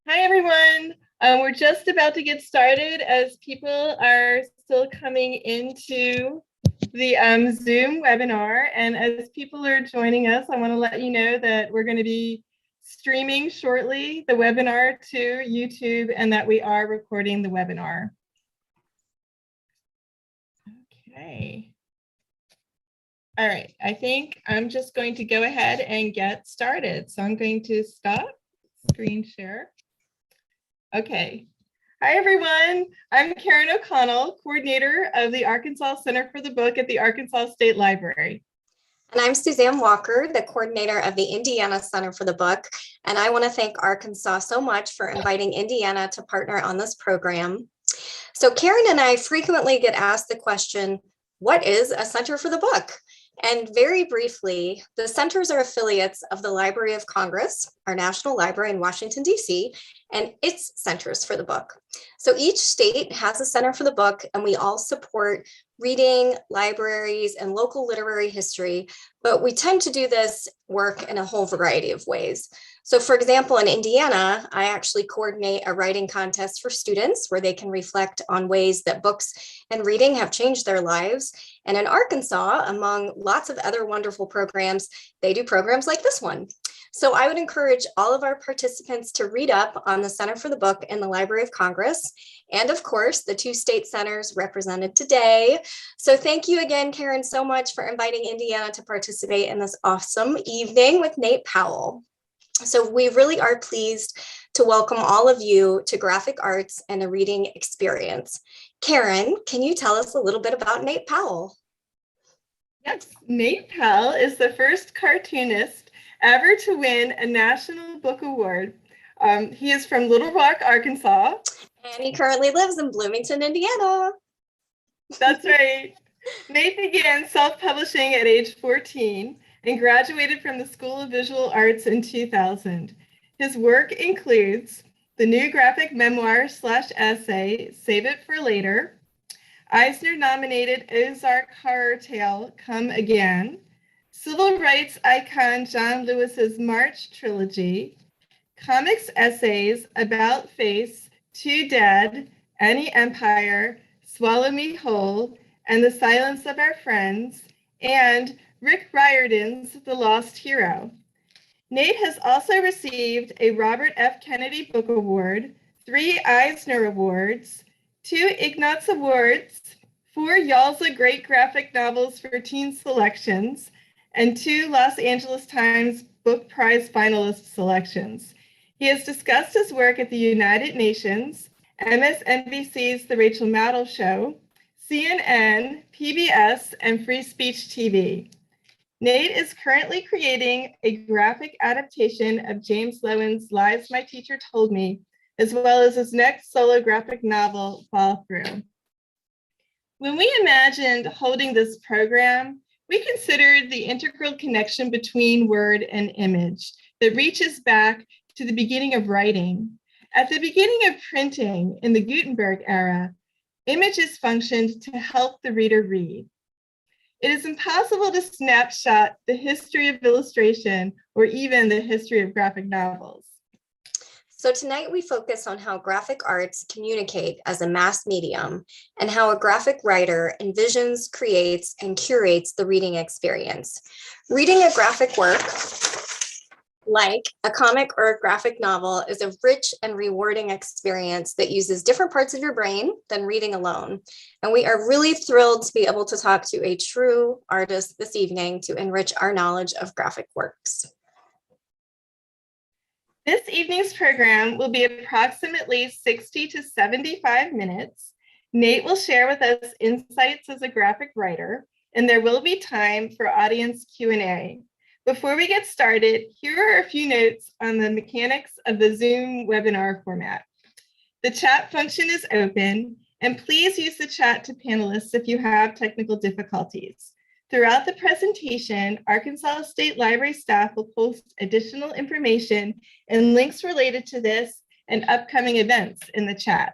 Hi, everyone. We're just about to get started as people are still coming into the Zoom webinar. And as people are joining us, I want to let you know that we're going to be streaming shortly the webinar to YouTube and that we are recording the webinar. Okay. All right, I think I'm just going to go ahead and get started. So I'm going to stop screen share. Okay. Hi, everyone. I'm Karen O'Connell, coordinator of the Arkansas Center for the Book at the Arkansas State Library. And I'm Suzanne Walker, the coordinator of the Indiana Center for the Book. And I want to thank Arkansas so much for inviting Indiana to partner on this program. So Karen and I frequently get asked the question, what is a Center for the Book? And very briefly, the centers are affiliates of the Library of Congress, our national library in Washington, D.C., and its centers for the book. So each state has a center for the book, and we all support reading, libraries, and local literary history, but we tend to do this work in a whole variety of ways. So for example, in Indiana, I actually coordinate a writing contest for students where they can reflect on ways that books and reading have changed their lives. And in Arkansas, among lots of other wonderful programs, they do programs like this one. So I would encourage all of our participants to read up on the Center for the Book in the Library of Congress, and of course, the two state centers represented today. So thank you again, Karen, so much for inviting Indiana to participate in this awesome evening with Nate Powell. So we really are pleased to welcome all of you to Graphic Arts and the Reading Experience. Karen, can you tell us a little bit about Nate Powell? Yes, Nate Powell is the first cartoonist ever to win a National Book Award. He is from Little Rock, Arkansas. And he currently lives in Bloomington, Indiana. That's right. Nate began self-publishing at age 14 and graduated from the School of Visual Arts in 2000. His work includes the new graphic memoir/essay, Save It for Later, Eisner-nominated Ozark horror tale, Come Again, civil rights icon John Lewis's Marsh Trilogy, comics essays About Face, Too Dead, Any Empire, Swallow Me Whole, and The Silence of Our Friends, and Rick Riordan's The Lost Hero. Nate has also received a Robert F. Kennedy Book Award, 3 Eisner Awards, 2 Ignatz Awards, 4 Yalza Great Graphic Novels for Teen Selections, and 2 Los Angeles Times Book Prize finalist selections. He has discussed his work at the United Nations, MSNBC's The Rachel Maddow Show, CNN, PBS, and Free Speech TV. Nate is currently creating a graphic adaptation of James Lowen's Lies My Teacher Told Me, as well as his next solo graphic novel, Fall Through. When we imagined holding this program, we considered the integral connection between word and image that reaches back to the beginning of writing. At the beginning of printing in the Gutenberg era, images functioned to help the reader read. It is impossible to snapshot the history of illustration or even the history of graphic novels. So tonight we focus on how graphic arts communicate as a mass medium and how a graphic writer envisions, creates, and curates the reading experience. Reading a graphic work, like a comic or a graphic novel, is a rich and rewarding experience that uses different parts of your brain than reading alone. And we are really thrilled to be able to talk to a true artist this evening to enrich our knowledge of graphic works. This evening's program will be approximately 60 to 75 minutes. Nate will share with us insights as a graphic writer, and there will be time for audience Q&A. Before we get started, here are a few notes on the mechanics of the Zoom webinar format. The chat function is open, and please use the chat to panelists if you have technical difficulties. Throughout the presentation, Arkansas State Library staff will post additional information and links related to this and upcoming events in the chat.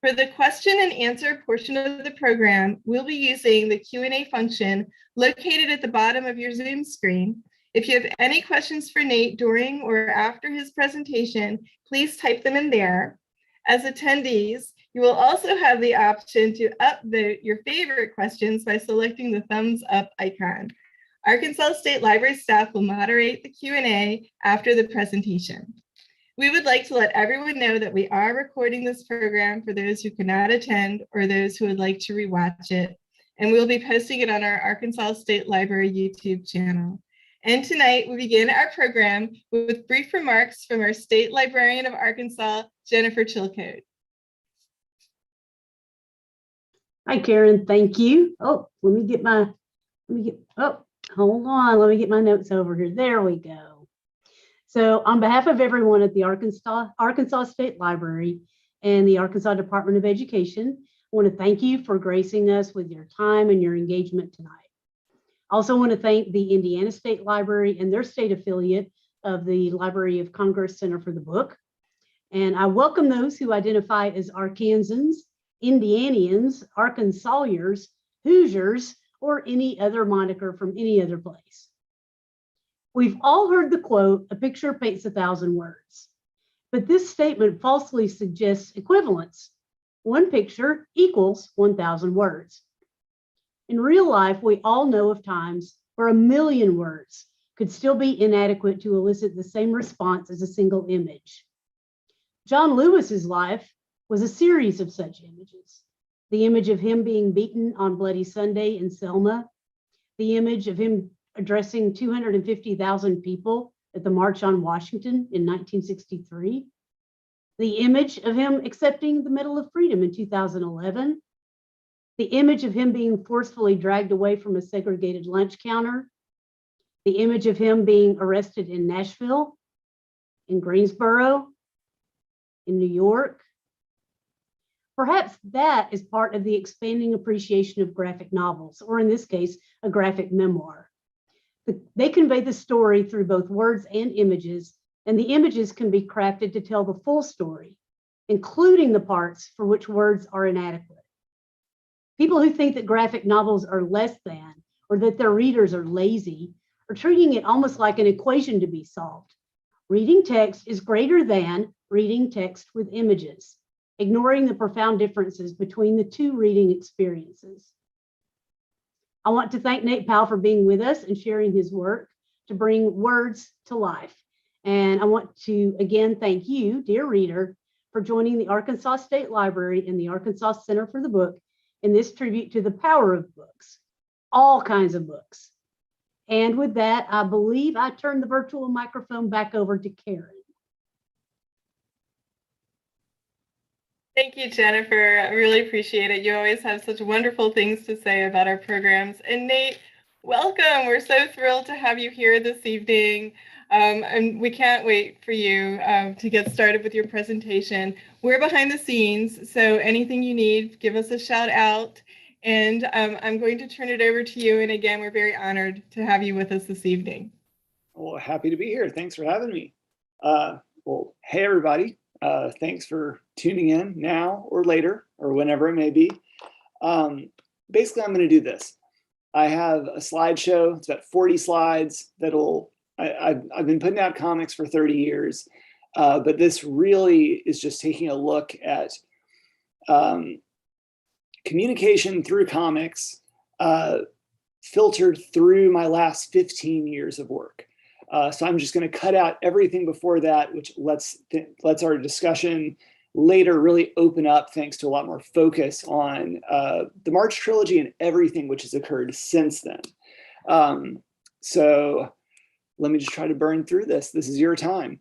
For the question and answer portion of the program, we'll be using the Q&A function located at the bottom of your Zoom screen. If you have any questions for Nate during or after his presentation, please type them in there. As attendees, you will also have the option to upvote your favorite questions by selecting the thumbs up icon. Arkansas State Library staff will moderate the Q&A after the presentation. We would like to let everyone know that we are recording this program for those who cannot attend or those who would like to rewatch it, and we'll be posting it on our Arkansas State Library YouTube channel. And tonight we begin our program with brief remarks from our State Librarian of Arkansas, Jennifer Chilcote. Hi, Karen. Thank you. Oh, hold on. Let me get my notes over here. There we go. So on behalf of everyone at the Arkansas State Library and the Arkansas Department of Education, I want to thank you for gracing us with your time and your engagement tonight. I also want to thank the Indiana State Library and their state affiliate of the Library of Congress Center for the Book. And I welcome those who identify as Arkansans, Indianians, Arkansasiers, Hoosiers, or any other moniker from any other place. We've all heard the quote, "A picture paints 1,000 words." But this statement falsely suggests equivalence. One picture equals 1,000 words. In real life, we all know of times where 1,000,000 words could still be inadequate to elicit the same response as a single image. John Lewis's life was a series of such images. The image of him being beaten on Bloody Sunday in Selma, the image of him addressing 250,000 people at the March on Washington in 1963, the image of him accepting the Medal of Freedom in 2011, the image of him being forcefully dragged away from a segregated lunch counter, the image of him being arrested in Nashville, in Greensboro, in New York. Perhaps that is part of the expanding appreciation of graphic novels, or in this case, a graphic memoir. They convey the story through both words and images, and the images can be crafted to tell the full story, including the parts for which words are inadequate. People who think that graphic novels are less than, or that their readers are lazy, are treating it almost like an equation to be solved. Reading text is greater than reading text with images, ignoring the profound differences between the two reading experiences. I want to thank Nate Powell for being with us and sharing his work to bring words to life. And I want to again thank you, dear reader, for joining the Arkansas State Library and the Arkansas Center for the Book in this tribute to the power of books, all kinds of books. And with that, I believe I turn the virtual microphone back over to Karen. Thank you, Jennifer. I really appreciate it. You always have such wonderful things to say about our programs. And Nate, welcome. We're so thrilled to have you here this evening. And we can't wait for you to get started with your presentation. We're behind the scenes, so anything you need, give us a shout out. And I'm going to turn it over to you. And again, we're very honored to have you with us this evening. Well, happy to be here. Thanks for having me. Well, hey, everybody. Thanks for tuning in now or later or whenever it may be. Basically, I'm going to do this. I have a slideshow. It's about 40 slides that'll, I've been putting out comics for 30 years, but this really is just taking a look at communication through comics filtered through my last 15 years of work. So I'm just going to cut out everything before that, which lets our discussion later really open up thanks to a lot more focus on the March trilogy and everything which has occurred since then. So let me just try to burn through this. This is your time.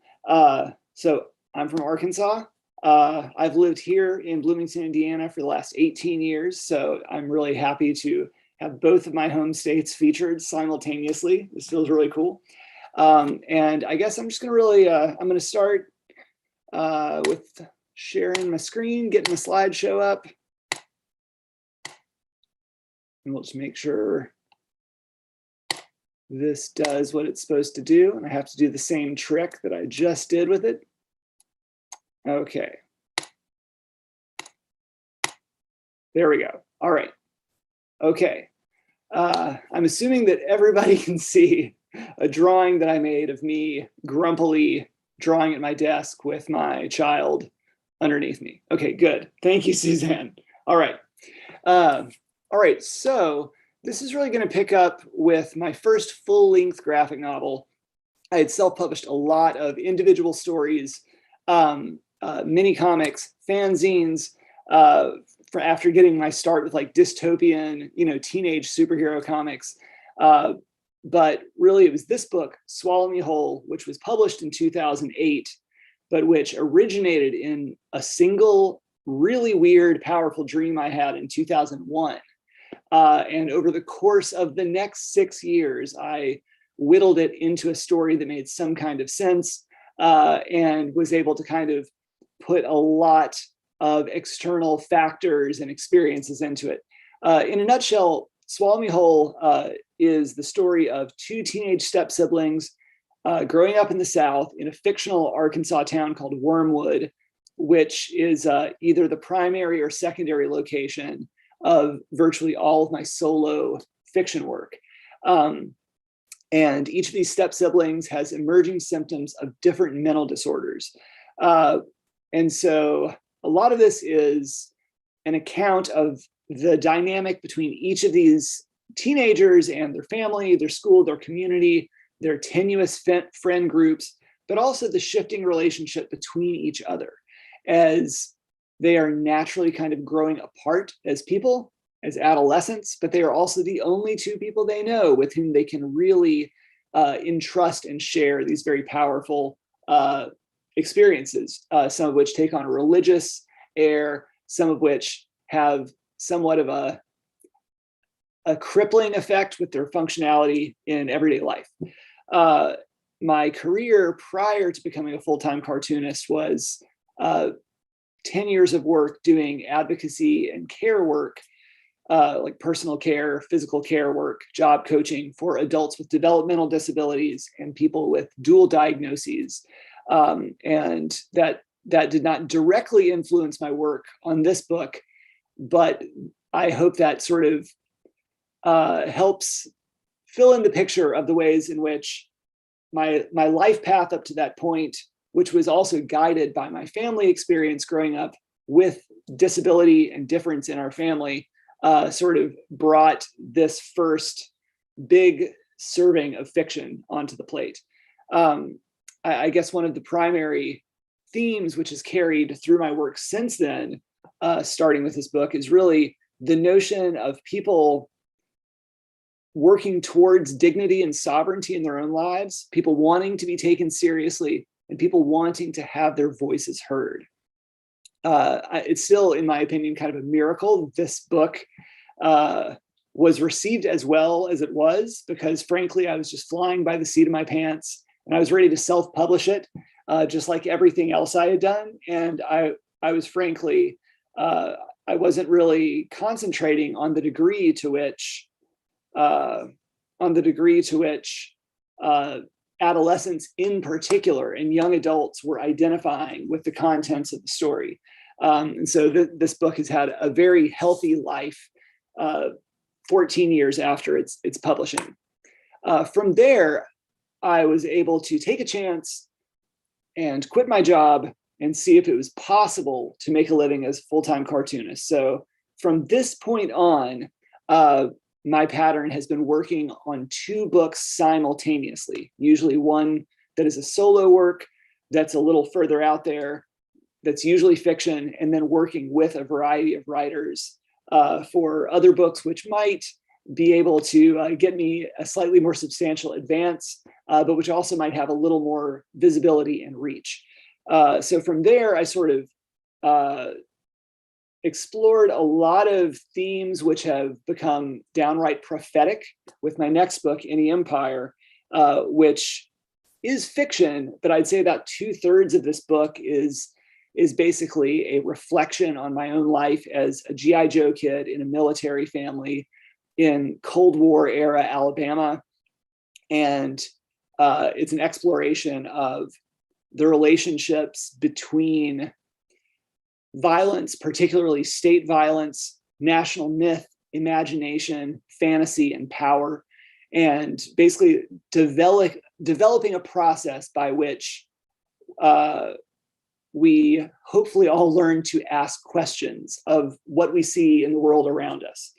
So I'm from Arkansas. I've lived here in Bloomington, Indiana for the last 18 years. So I'm really happy to have both of my home states featured simultaneously. This feels really cool. And I guess I'm just gonna really, I'm gonna start with sharing my screen, getting the slideshow up. And we'll just make sure this does what it's supposed to do. And I have to do the same trick that I just did with it. Okay. There we go. All right. Okay. I'm assuming that everybody can see a drawing that I made of me grumpily drawing at my desk with my child underneath me. Okay, good. Thank you, Suzanne. All right. All right, so this is really going to pick up with my first full-length graphic novel. I had self-published a lot of individual stories, mini comics, fanzines, after getting my start with like dystopian, teenage superhero comics. But really, it was this book, Swallow Me Whole, which was published in 2008, but which originated in a single really weird, powerful dream I had in 2001. And over the course of the next 6 years, I whittled it into a story that made some kind of sense, and was able to kind of put a lot of external factors and experiences into it. In a nutshell, Swallow Me Whole is the story of two teenage step-siblings growing up in the South in a fictional Arkansas town called Wormwood, which is either the primary or secondary location of virtually all of my solo fiction work. And each of these step-siblings has emerging symptoms of different mental disorders. And so a lot of this is an account of the dynamic between each of these teenagers and their family, their school, their community, their tenuous friend groups, but also the shifting relationship between each other as they are naturally kind of growing apart as people, as adolescents, but they are also the only two people they know with whom they can really entrust and share these very powerful experiences, some of which take on a religious air, some of which have somewhat of a crippling effect with their functionality in everyday life. My career prior to becoming a full-time cartoonist was 10 years of work doing advocacy and care work, like personal care, physical care work, job coaching for adults with developmental disabilities and people with dual diagnoses. And that did not directly influence my work on this book, but I hope that sort of helps fill in the picture of the ways in which my life path up to that point, which was also guided by my family experience growing up with disability and difference in our family, sort of brought this first big serving of fiction onto the plate. I guess one of the primary themes which has carried through my work since then, starting with this book, is really the notion of people working towards dignity and sovereignty in their own lives, people wanting to be taken seriously, and people wanting to have their voices heard. It's still, in my opinion, kind of a miracle this book was received as well as it was, because frankly, I was just flying by the seat of my pants and I was ready to self-publish it, just like everything else I had done. And I was frankly, I wasn't really concentrating on the degree to which adolescents in particular and young adults were identifying with the contents of the story. And so this book has had a very healthy life 14 years after its publishing. From there, I was able to take a chance and quit my job and see if it was possible to make a living as a full-time cartoonist. So from this point on, my pattern has been working on 2 books simultaneously, usually one that is a solo work that's a little further out there, that's usually fiction, and then working with a variety of writers for other books, which might be able to get me a slightly more substantial advance, but which also might have a little more visibility and reach. So from there, I sort of explored a lot of themes which have become downright prophetic with my next book, Any Empire, which is fiction, but I'd say about 2/3 of this book is basically a reflection on my own life as a G.I. Joe kid in a military family in Cold War era Alabama. And it's an exploration of the relationships between violence, particularly state violence, national myth, imagination, fantasy, and power. and basically developing a process by which we hopefully all learn to ask questions of what we see in the world around us.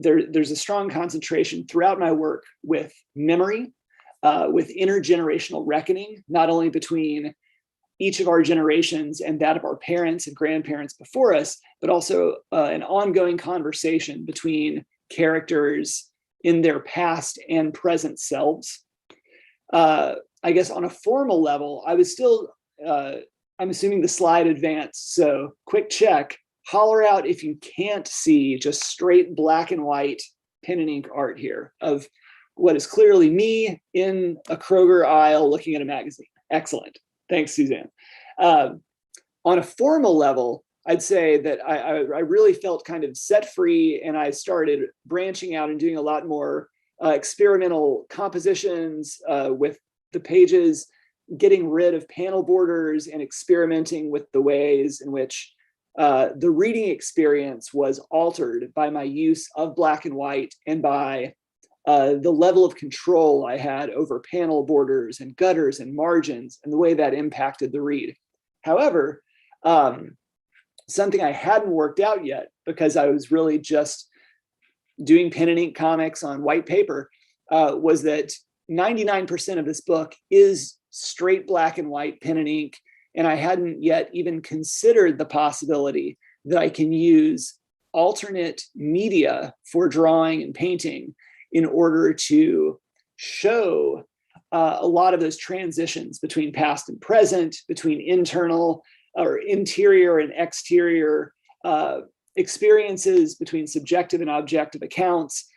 There's a strong concentration throughout my work with memory, with intergenerational reckoning, not only between each of our generations and that of our parents and grandparents before us, but also an ongoing conversation between characters in their past and present selves. I guess on a formal level, I was still, I'm assuming the slide advanced, so quick check, holler out if you can't see just straight black and white pen and ink art here of what is clearly me in a Kroger aisle looking at a magazine. Excellent. Thanks, Suzanne. On a formal level, I'd say that I really felt kind of set free, and I started branching out and doing a lot more experimental compositions with the pages, getting rid of panel borders and experimenting with the ways in which the reading experience was altered by my use of black and white and by the level of control I had over panel borders and gutters and margins and the way that impacted the read. However, something I hadn't worked out yet, because I was really just doing pen and ink comics on white paper, was that 99% of this book is straight black and white pen and ink, and I hadn't yet even considered the possibility that I can use alternate media for drawing and painting in order to show a lot of those transitions between past and present, between internal or interior and exterior experiences, between subjective and objective accounts.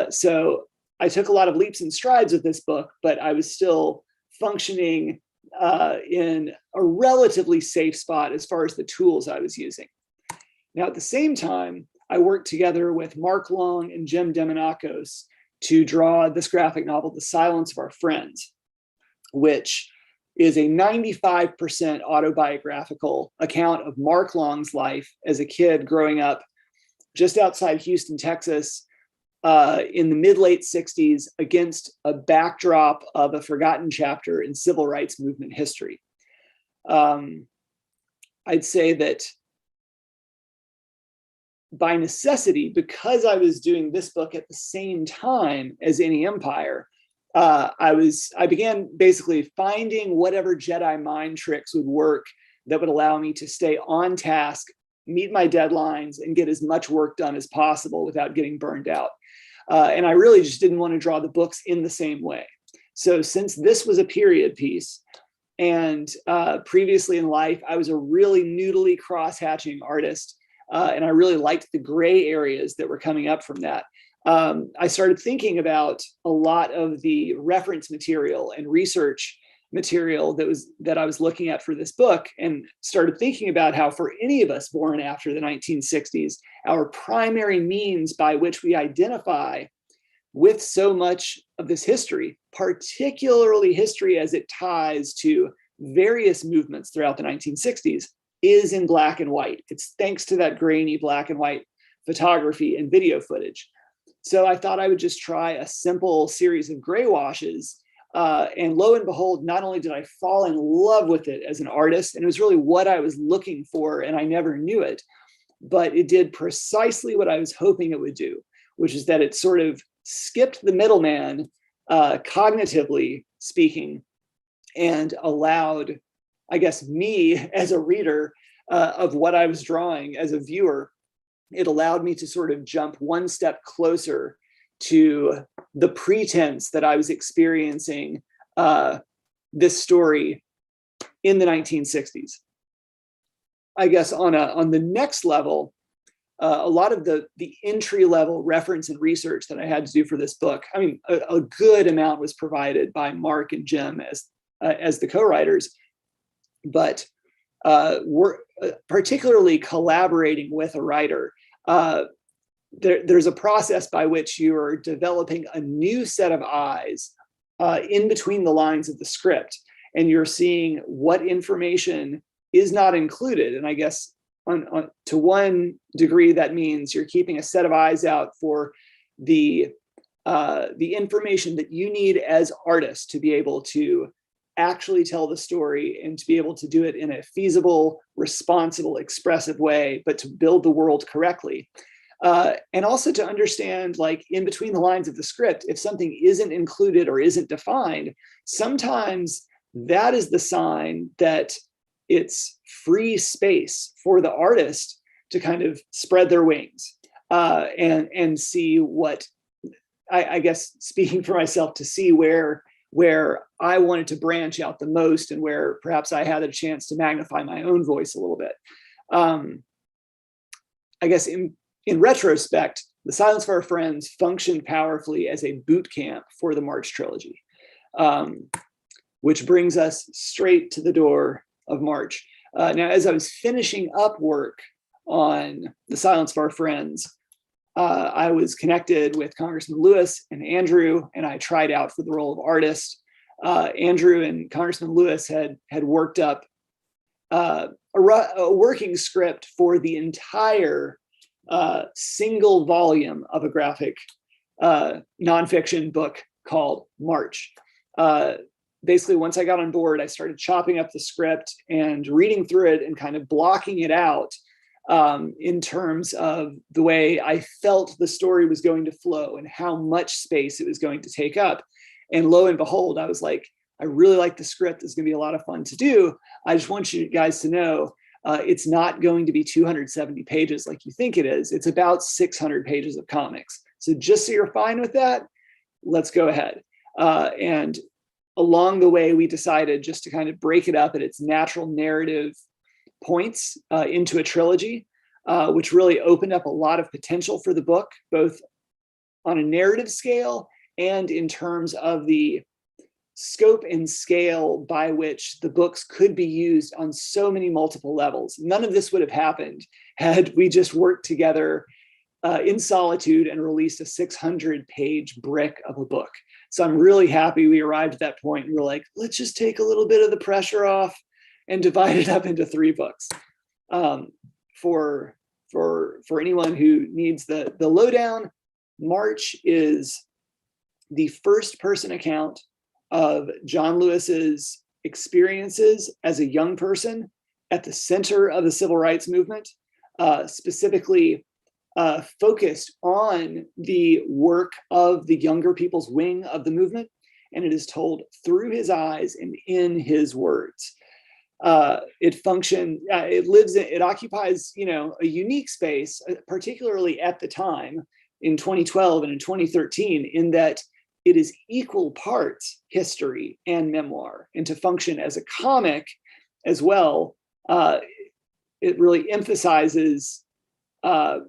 So I took a lot of leaps and strides with this book, but I was still functioning in a relatively safe spot as far as the tools I was using. Now, at the same time, I worked together with Mark Long and Jim Demonakos to draw this graphic novel, The Silence of Our Friends, which is a 95% autobiographical account of Mark Long's life as a kid growing up just outside Houston, Texas, in the mid-late 60s against a backdrop of a forgotten chapter in civil rights movement history. I'd say that by necessity, because I was doing this book at the same time as Any Empire, I began basically finding whatever Jedi mind tricks would work that would allow me to stay on task, meet my deadlines, and get as much work done as possible without getting burned out. And I really just didn't want to draw the books in the same way. So since this was a period piece, and previously in life, I was a really noodly cross-hatching artist, and I really liked the gray areas that were coming up from that. I started thinking about a lot of the reference material and research material that I was looking at for this book, and started thinking about how for any of us born after the 1960s, our primary means by which we identify with so much of this history, particularly history as it ties to various movements throughout the 1960s, is in black and white. It's thanks to that grainy black and white photography and video footage. So I thought I would just try a simple series of gray washes. And lo and behold, not only did I fall in love with it as an artist, and it was really what I was looking for, and I never knew it, but it did precisely what I was hoping it would do, which is that it sort of skipped the middleman, cognitively speaking, and allowed, I guess, me as a reader of what I was drawing as a viewer, it allowed me to sort of jump one step closer to the pretense that I was experiencing this story in the 1960s. I guess on the next level, a lot of the entry level reference and research that I had to do for this book, I mean, a good amount was provided by Mark and Jim as the co-writers, but we're particularly collaborating with a writer. There's a process by which you are developing a new set of eyes in between the lines of the script, and you're seeing what information is not included. And I guess to one degree, that means you're keeping a set of eyes out for the the information that you need as artists to be able to actually tell the story and to be able to do it in a feasible, responsible, expressive way, but to build the world correctly. And also to understand, like, in between the lines of the script, if something isn't included or isn't defined, sometimes that is the sign that it's free space for the artist to kind of spread their wings and see what, I guess, speaking for myself, to see where I wanted to branch out the most and where perhaps I had a chance to magnify my own voice a little bit. I guess in retrospect, The Silence of Our Friends functioned powerfully as a boot camp for the March trilogy, which brings us straight to the door of March. Now, as I was finishing up work on The Silence of Our Friends, I was connected with Congressman Lewis and Andrew, and I tried out for the role of artist. Andrew and Congressman Lewis had worked up a working script for the entire single volume of a graphic nonfiction book called March. Basically, once I got on board, I started chopping up the script and reading through it and kind of blocking it out in terms of the way I felt the story was going to flow and how much space it was going to take up. And lo and behold, I was like, I really like the script. It's going to be a lot of fun to do. I just want you guys to know it's not going to be 270 pages like you think it is. It's about 600 pages of comics. So just so you're fine with that, let's go ahead. And along the way, we decided just to kind of break it up at its natural narrative points into a trilogy, which really opened up a lot of potential for the book, both on a narrative scale and in terms of the scope and scale by which the books could be used on so many multiple levels. None of this would have happened had we just worked together in solitude and released a 600-page brick of a book. So I'm really happy we arrived at that point and we're like, let's just take a little bit of the pressure off and divide it up into 3 books. For anyone who needs the lowdown, March is the first person account of John Lewis's experiences as a young person at the center of the civil rights movement, specifically focused on the work of the younger people's wing of the movement. And it is told through his eyes and in his words. It occupies, a unique space, particularly at the time in 2012 and in 2013, in that it is equal parts history and memoir. And to function as a comic as well, it really emphasizes the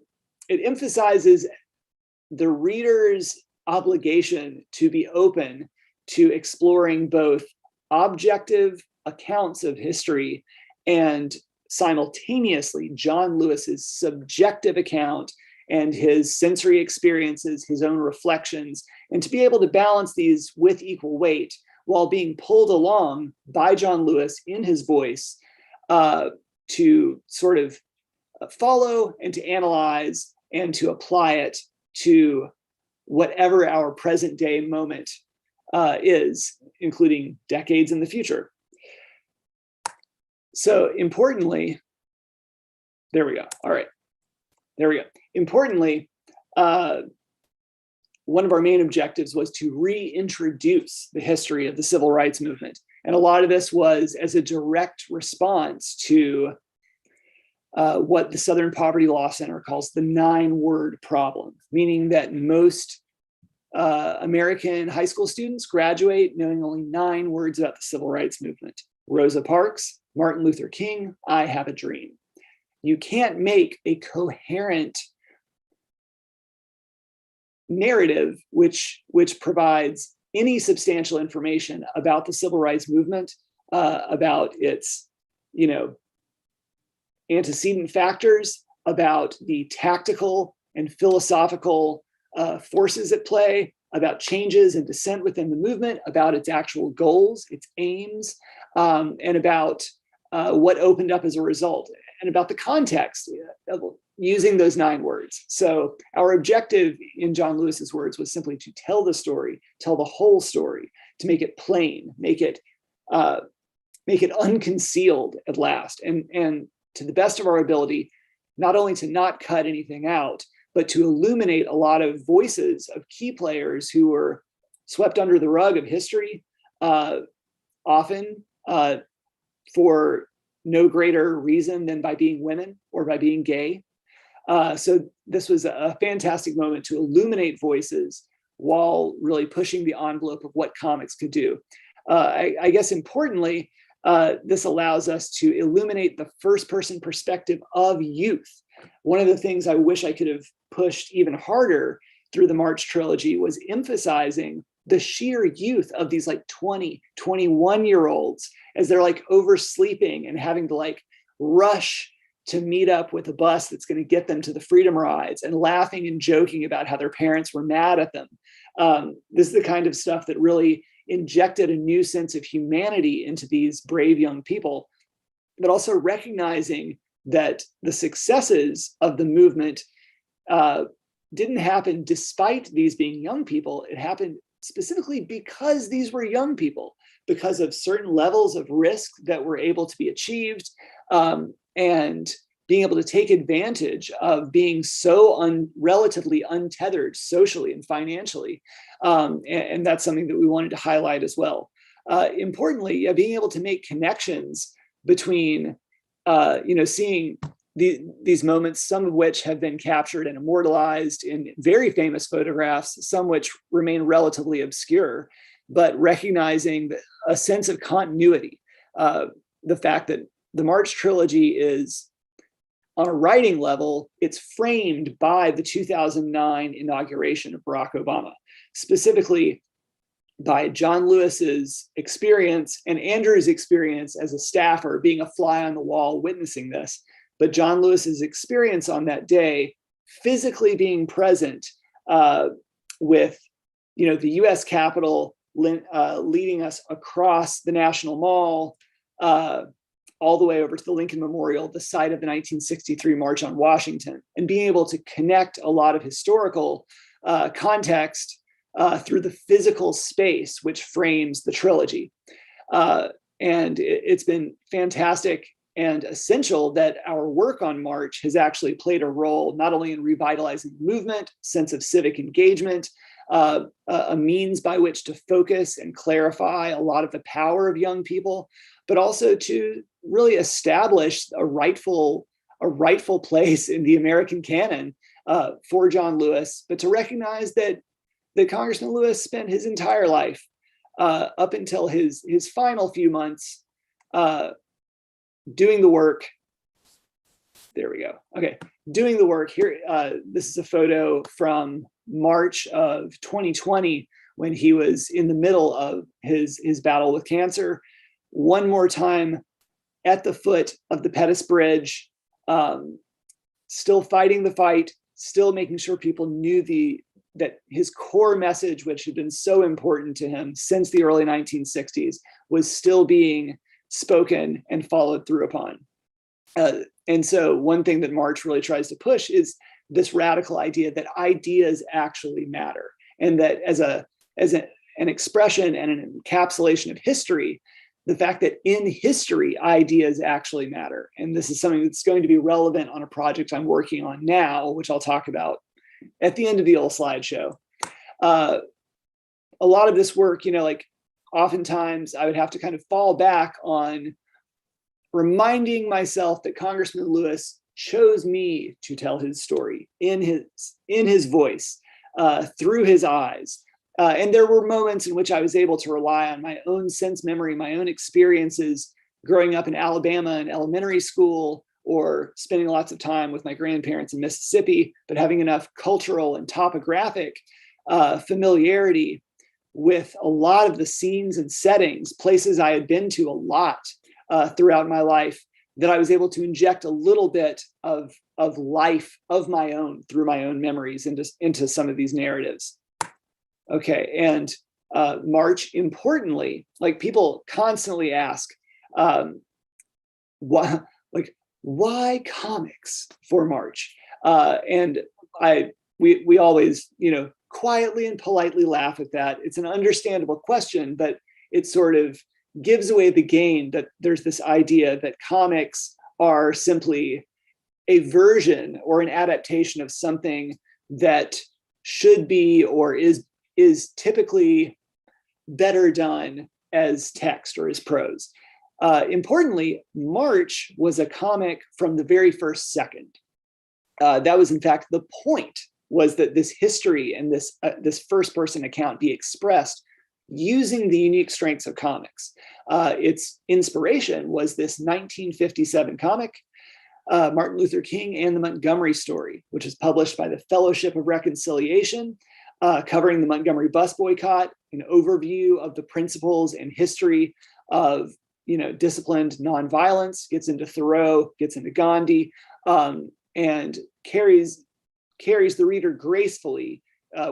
reader's obligation to be open to exploring both objective accounts of history and simultaneously John Lewis's subjective account and his sensory experiences, his own reflections, and to be able to balance these with equal weight while being pulled along by John Lewis in his voice to sort of follow and to analyze and to apply it to whatever our present day moment is, including decades in the future. So importantly, there we go. All right, there we go. Importantly, one of our main objectives was to reintroduce the history of the civil rights movement. And a lot of this was as a direct response to what the Southern Poverty Law Center calls the 9-word problem, meaning that most American high school students graduate knowing only 9 words about the civil rights movement. Rosa Parks, Martin Luther King, I have a dream. You can't make a coherent narrative which provides any substantial information about the civil rights movement, about its, antecedent factors, about the tactical and philosophical forces at play, about changes and dissent within the movement, about its actual goals, its aims, and about what opened up as a result. and about the context of using those 9 words. So our objective, in John Lewis's words, was simply to tell the story, tell the whole story, to make it plain, make it unconcealed at last, and to the best of our ability, not only to not cut anything out, but to illuminate a lot of voices of key players who were swept under the rug of history, often for no greater reason than by being women or by being gay. So this was a fantastic moment to illuminate voices while really pushing the envelope of what comics could do. I guess importantly, this allows us to illuminate the first-person perspective of youth. One of the things I wish I could have pushed even harder through the March trilogy was emphasizing the sheer youth of these like 20, 21-year-olds as they're like oversleeping and having to like rush to meet up with a bus that's going to get them to the freedom rides, and laughing and joking about how their parents were mad at them. This is the kind of stuff that really injected a new sense of humanity into these brave young people, but also recognizing that the successes of the movement didn't happen despite these being young people. It happened specifically because these were young people, because of certain levels of risk that were able to be achieved, and being able to take advantage of being so relatively untethered socially and financially. And that's something that we wanted to highlight as well. Importantly, being able to make connections between, seeing these moments, some of which have been captured and immortalized in very famous photographs, some which remain relatively obscure, but recognizing a sense of continuity. The fact that the March trilogy is, on a writing level, it's framed by the 2009 inauguration of Barack Obama, specifically by John Lewis's experience and Andrew's experience as a staffer, being a fly on the wall, witnessing this. But John Lewis's experience on that day, physically being present with, the U.S. Capitol leading us across the National Mall, all the way over to the Lincoln Memorial, the site of the 1963 March on Washington, and being able to connect a lot of historical context through the physical space which frames the trilogy. And it's been fantastic and essential that our work on March has actually played a role not only in revitalizing the movement, sense of civic engagement, a means by which to focus and clarify a lot of the power of young people, but also to really establish a rightful place in the American canon for John Lewis, but to recognize that Congressman Lewis spent his entire life up until his final few months doing the work. There we go. Okay, doing the work here. This is a photo from March of 2020 when he was in the middle of his battle with cancer. One more time at the foot of the Pettus Bridge, still fighting the fight, still making sure people knew that his core message, which had been so important to him since the early 1960s, was still being spoken and followed through upon. And so one thing that March really tries to push is this radical idea that ideas actually matter, and that as an expression and an encapsulation of history, the fact that in history, ideas actually matter. And this is something that's going to be relevant on a project I'm working on now, which I'll talk about at the end of the old slideshow. A lot of this work, oftentimes I would have to kind of fall back on reminding myself that Congressman Lewis chose me to tell his story in his voice, through his eyes. And there were moments in which I was able to rely on my own sense memory, my own experiences growing up in Alabama in elementary school, or spending lots of time with my grandparents in Mississippi, but having enough cultural and topographic familiarity with a lot of the scenes and settings, places I had been to a lot throughout my life, that I was able to inject a little bit of life of my own through my own memories into some of these narratives. Okay, and March, importantly, like people constantly ask, why comics for March? And we always, quietly and politely laugh at that. It's an understandable question, but it sort of gives away the game that there's this idea that comics are simply a version or an adaptation of something that should be or is typically better done as text or as prose. Importantly, March was a comic from the very first second. That was, in fact, the point, was that this history and this first-person account be expressed using the unique strengths of comics. Its inspiration was this 1957 comic, Martin Luther King and the Montgomery Story, which was published by the Fellowship of Reconciliation, covering the Montgomery bus boycott, an overview of the principles and history of disciplined nonviolence, gets into Thoreau, gets into Gandhi, and carries the reader gracefully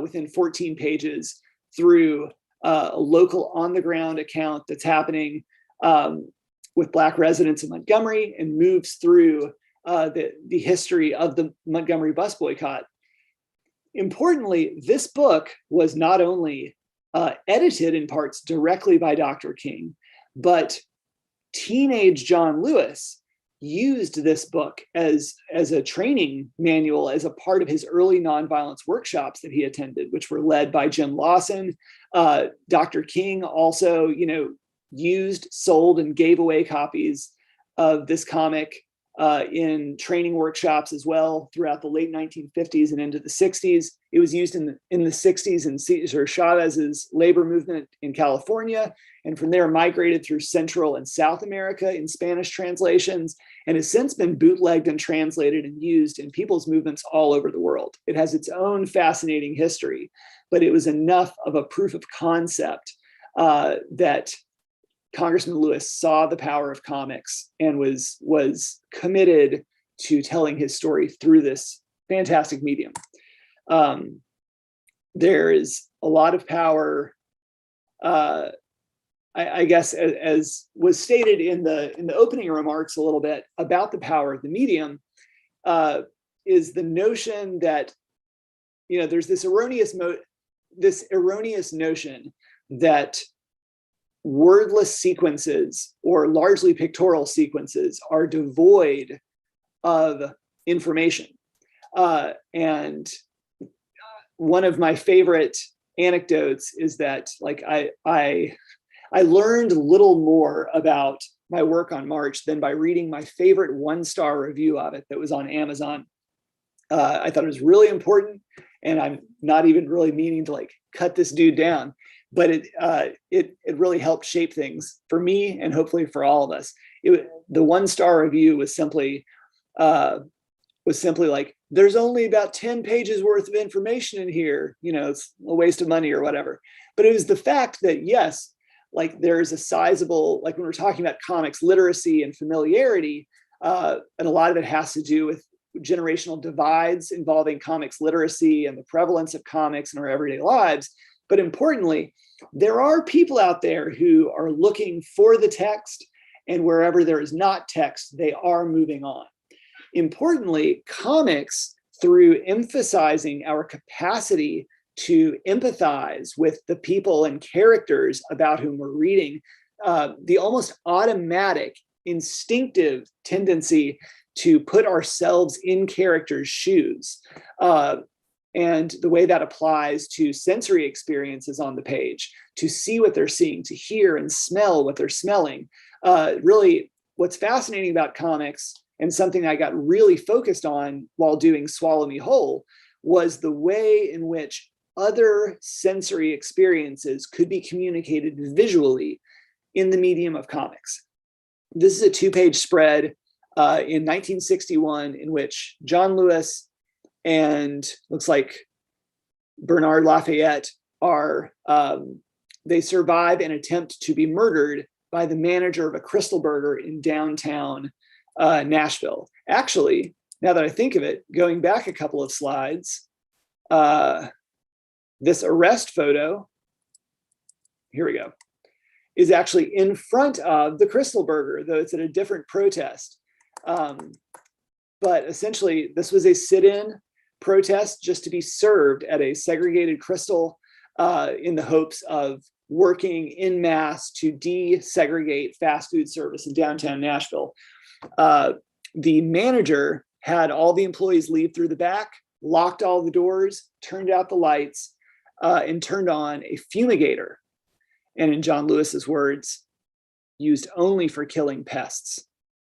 within 14 pages through a local on-the-ground account that's happening with Black residents in Montgomery, and moves through the history of the Montgomery bus boycott. Importantly, this book was not only edited in parts directly by Dr. King, but teenage John Lewis used this book as a training manual, as a part of his early nonviolence workshops that he attended, which were led by Jim Lawson. Dr. King also, used, sold, and gave away copies of this comic in training workshops as well throughout the late 1950s and into the 60s. It was used in the 60s in Cesar Chavez's labor movement in California, and from there migrated through Central and South America in Spanish translations, and has since been bootlegged and translated and used in people's movements all over the world. It has its own fascinating history, but it was enough of a proof of concept that Congressman Lewis saw the power of comics and was committed to telling his story through this fantastic medium. There is a lot of power, I guess, as was stated in the opening remarks a little bit about the power of the medium, is the notion that there's this erroneous notion that wordless sequences or largely pictorial sequences are devoid of information. And one of my favorite anecdotes is that, like, I learned little more about my work on March than by reading my favorite one-star review of it that was on Amazon. I thought it was really important, and I'm not even really meaning to like cut this dude down, but it really helped shape things for me and hopefully for all of us. The one-star review was simply like, there's only about 10 pages worth of information in here. It's a waste of money or whatever. But it was the fact that, yes, like there's a sizable, like when we're talking about comics literacy and familiarity, and a lot of it has to do with generational divides involving comics literacy and the prevalence of comics in our everyday lives. But importantly, there are people out there who are looking for the text, and wherever there is not text, they are moving on. Importantly, comics, through emphasizing our capacity to empathize with the people and characters about whom we're reading, the almost automatic, instinctive tendency to put ourselves in characters' shoes, and the way that applies to sensory experiences on the page, to see what they're seeing, to hear and smell what they're smelling. Really, what's fascinating about comics, and something I got really focused on while doing Swallow Me Whole, was the way in which other sensory experiences could be communicated visually in the medium of comics. This is a 2-page spread in 1961 in which John Lewis and looks like Bernard Lafayette are, they survive an attempt to be murdered by the manager of a Crystal Burger in downtown Nashville. Actually, now that I think of it, going back a couple of slides, this arrest photo, here we go, is actually in front of the Crystal Burger, though it's at a different protest. But essentially, this was a sit-in protest just to be served at a segregated Crystal in the hopes of working en masse to desegregate fast food service in downtown Nashville. The manager had all the employees leave through the back, locked all the doors, turned out the lights, and turned on a fumigator. And in John Lewis's words, used only for killing pests.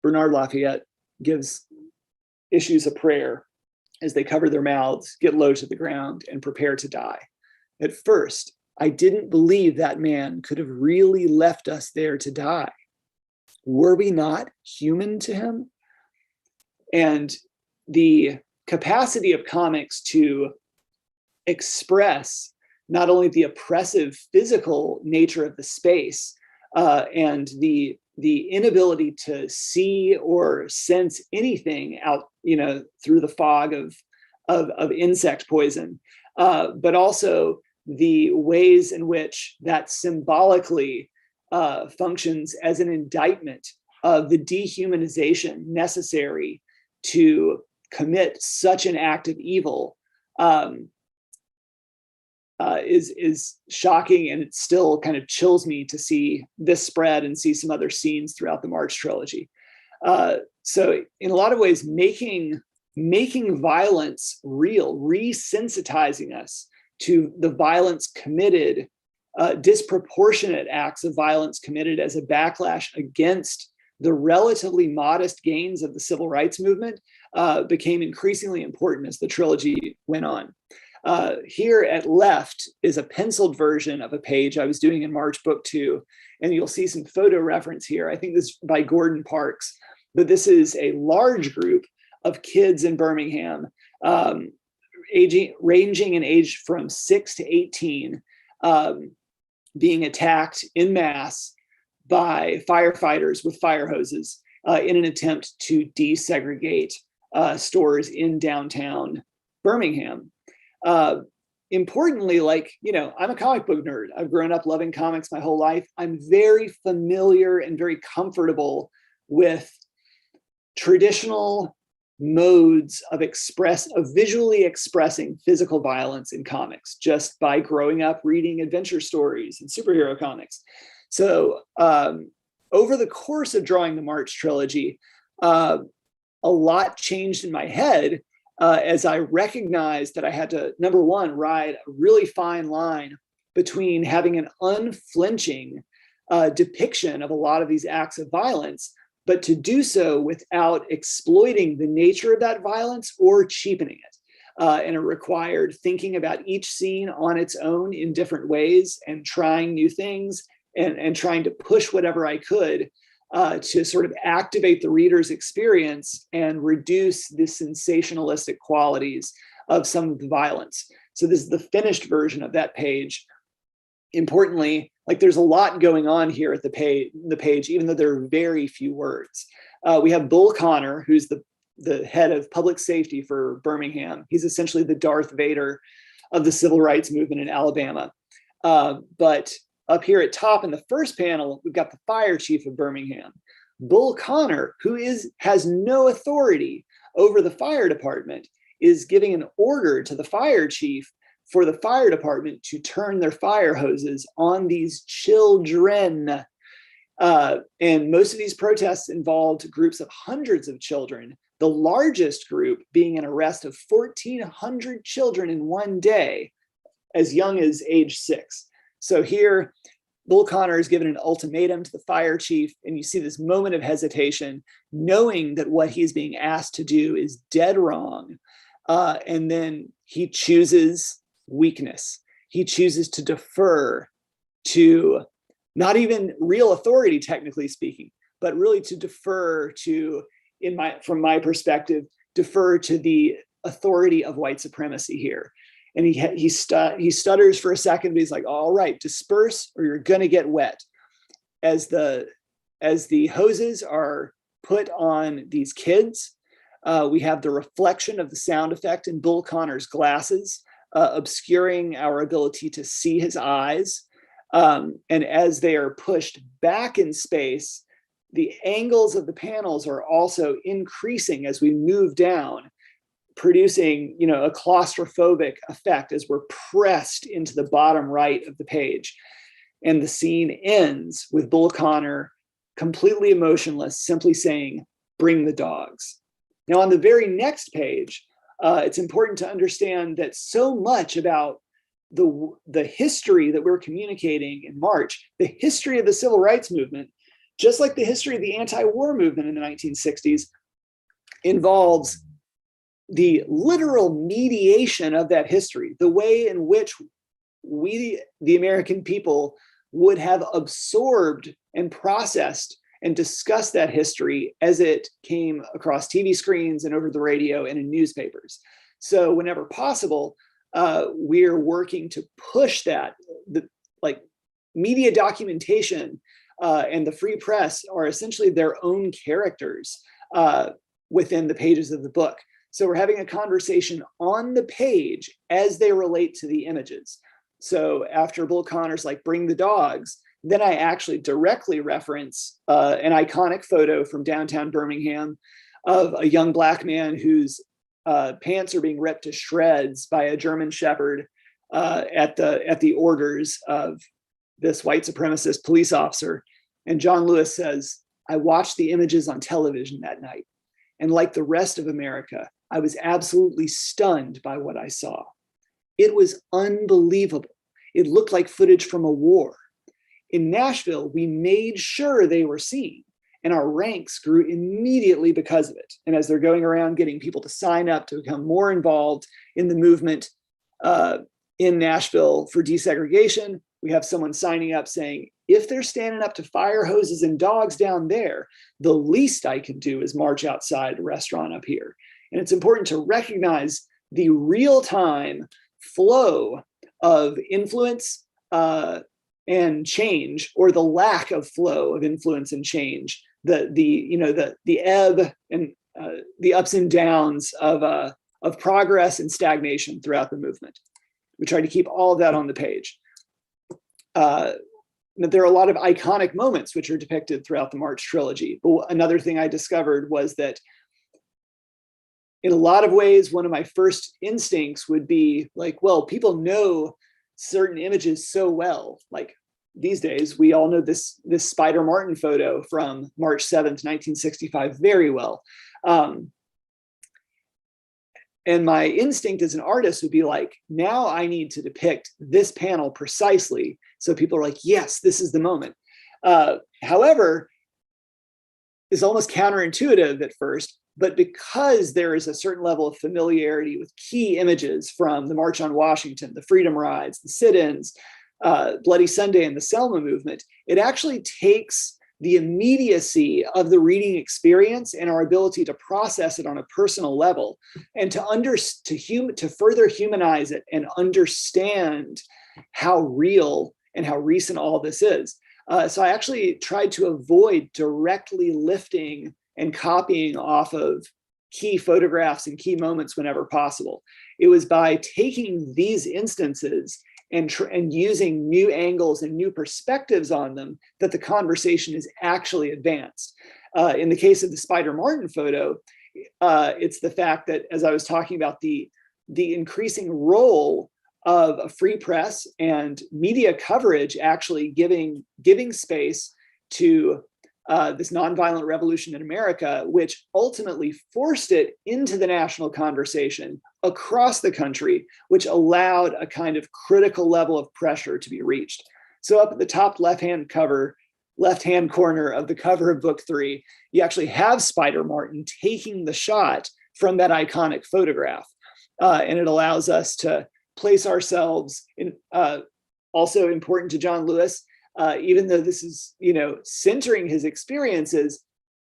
Bernard Lafayette issues a prayer as they cover their mouths, get low to the ground, and prepare to die. At first, I didn't believe that man could have really left us there to die. Were we not human to him? And the capacity of comics to express not only the oppressive physical nature of the space and the inability to see or sense anything out, through the fog of insect poison, but also the ways in which that symbolically functions as an indictment of the dehumanization necessary to commit such an act of evil is shocking, and it still kind of chills me to see this spread and see some other scenes throughout the March trilogy. So in a lot of ways, making violence real, resensitizing us to the violence committed, disproportionate acts of violence committed as a backlash against the relatively modest gains of the civil rights movement became increasingly important as the trilogy went on. Here at left is a penciled version of a page I was doing in March Book 2, and you'll see some photo reference here. I think this is by Gordon Parks, but this is a large group of kids in Birmingham, ranging in age from 6 to 18, being attacked en masse by firefighters with fire hoses in an attempt to desegregate stores in downtown Birmingham. Importantly, I'm a comic book nerd. I've grown up loving comics my whole life. I'm very familiar and very comfortable with traditional modes of visually expressing physical violence in comics, just by growing up reading adventure stories and superhero comics. So over the course of drawing the March trilogy, a lot changed in my head as I recognized that I had to, number one, ride a really fine line between having an unflinching depiction of a lot of these acts of violence, but to do so without exploiting the nature of that violence or cheapening it. And it required thinking about each scene on its own in different ways and trying new things and trying to push whatever I could to sort of activate the reader's experience and reduce the sensationalistic qualities of some of the violence. So this is the finished version of that page. Importantly, there's a lot going on here at the page, even though there are very few words. We have Bull Connor, who's the head of public safety for Birmingham. He's essentially the Darth Vader of the civil rights movement in Alabama. But up here at top in the first panel, we've got the fire chief of Birmingham. Bull Connor, who has no authority over the fire department, is giving an order to the fire chief for the fire department to turn their fire hoses on these children. And most of these protests involved groups of hundreds of children, the largest group being an arrest of 1,400 children in one day, as young as age 6. So here, Bull Connor is given an ultimatum to the fire chief, and you see this moment of hesitation, knowing that what he's being asked to do is dead wrong. And then he chooses weakness. He chooses to defer to not even real authority, technically speaking, but really to defer to, from my perspective, defer to the authority of white supremacy here. And he stutters for a second, but he's like, all right, disperse or you're gonna get wet. As the hoses are put on these kids, we have the reflection of the sound effect in Bull Connor's glasses, obscuring our ability to see his eyes. And as they are pushed back in space, the angles of the panels are also increasing as we move down, producing, a claustrophobic effect as we're pressed into the bottom right of the page. And the scene ends with Bull Connor completely emotionless, simply saying, "Bring the dogs." Now, on the very next page, it's important to understand that so much about the history that we're communicating in March, the history of the civil rights movement, just like the history of the anti-war movement in the 1960s, involves the literal mediation of that history, the way in which we, the American people, would have absorbed and processed and discussed that history as it came across TV screens and over the radio and in newspapers. So whenever possible, we're working to push that. Media documentation and the free press are essentially their own characters within the pages of the book. So we're having a conversation on the page as they relate to the images. So after Bull Connor's like, "Bring the dogs," then I actually directly reference an iconic photo from downtown Birmingham of a young Black man whose pants are being ripped to shreds by a German Shepherd at the orders of this white supremacist police officer. And John Lewis says, "I watched the images on television that night. And like the rest of America, I was absolutely stunned by what I saw. It was unbelievable. It looked like footage from a war. In Nashville, we made sure they were seen, and our ranks grew immediately because of it." And as they're going around getting people to sign up to become more involved in the movement in Nashville for desegregation, we have someone signing up saying, "If they're standing up to fire hoses and dogs down there, the least I can do is march outside a restaurant up here." And it's important to recognize the real-time flow of influence and change, or the lack of flow of influence and change, the ebb and the ups and downs of progress and stagnation throughout the movement. We try to keep all of that on the page. There are a lot of iconic moments which are depicted throughout the March trilogy. But another thing I discovered was that in a lot of ways, one of my first instincts would be like, well, people know certain images so well. Like these days, we all know this Spider Martin photo from March 7th, 1965 very well. And my instinct as an artist would be like, now I need to depict this panel precisely. So people are like, yes, this is the moment. However, it's almost counterintuitive at first, but because there is a certain level of familiarity with key images from the March on Washington, the Freedom Rides, the sit-ins, Bloody Sunday, and the Selma movement, it actually takes the immediacy of the reading experience and our ability to process it on a personal level, and to further humanize it and understand how real and how recent all this is. So I actually tried to avoid directly lifting and copying off of key photographs and key moments whenever possible. It was by taking these instances and using new angles and new perspectives on them that the conversation is actually advanced. In the case of the Spider Martin photo, it's the fact that, as I was talking about, the increasing role of a free press and media coverage actually giving space to this nonviolent revolution in America, which ultimately forced it into the national conversation across the country, which allowed a kind of critical level of pressure to be reached. So up at the top left-hand corner of the cover of book 3, you actually have Spider Martin taking the shot from that iconic photograph. And it allows us to place ourselves in, also important to John Lewis, even though this is, centering his experiences,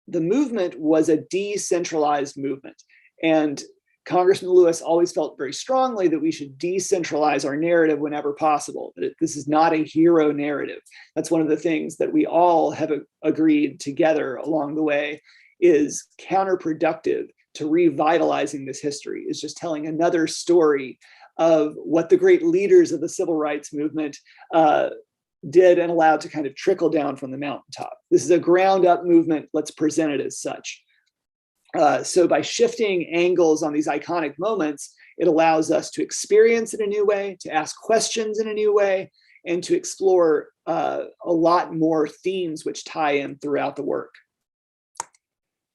the movement was a decentralized movement. And Congressman Lewis always felt very strongly that we should decentralize our narrative whenever possible. That this is not a hero narrative. That's one of the things that we all have agreed together along the way is counterproductive to revitalizing this history, is just telling another story of what the great leaders of the civil rights movement did and allowed to kind of trickle down from the mountaintop. This is a ground up movement. Let's present it as such. So by shifting angles on these iconic moments, it allows us to experience in a new way, to ask questions in a new way, and to explore a lot more themes which tie in throughout the work.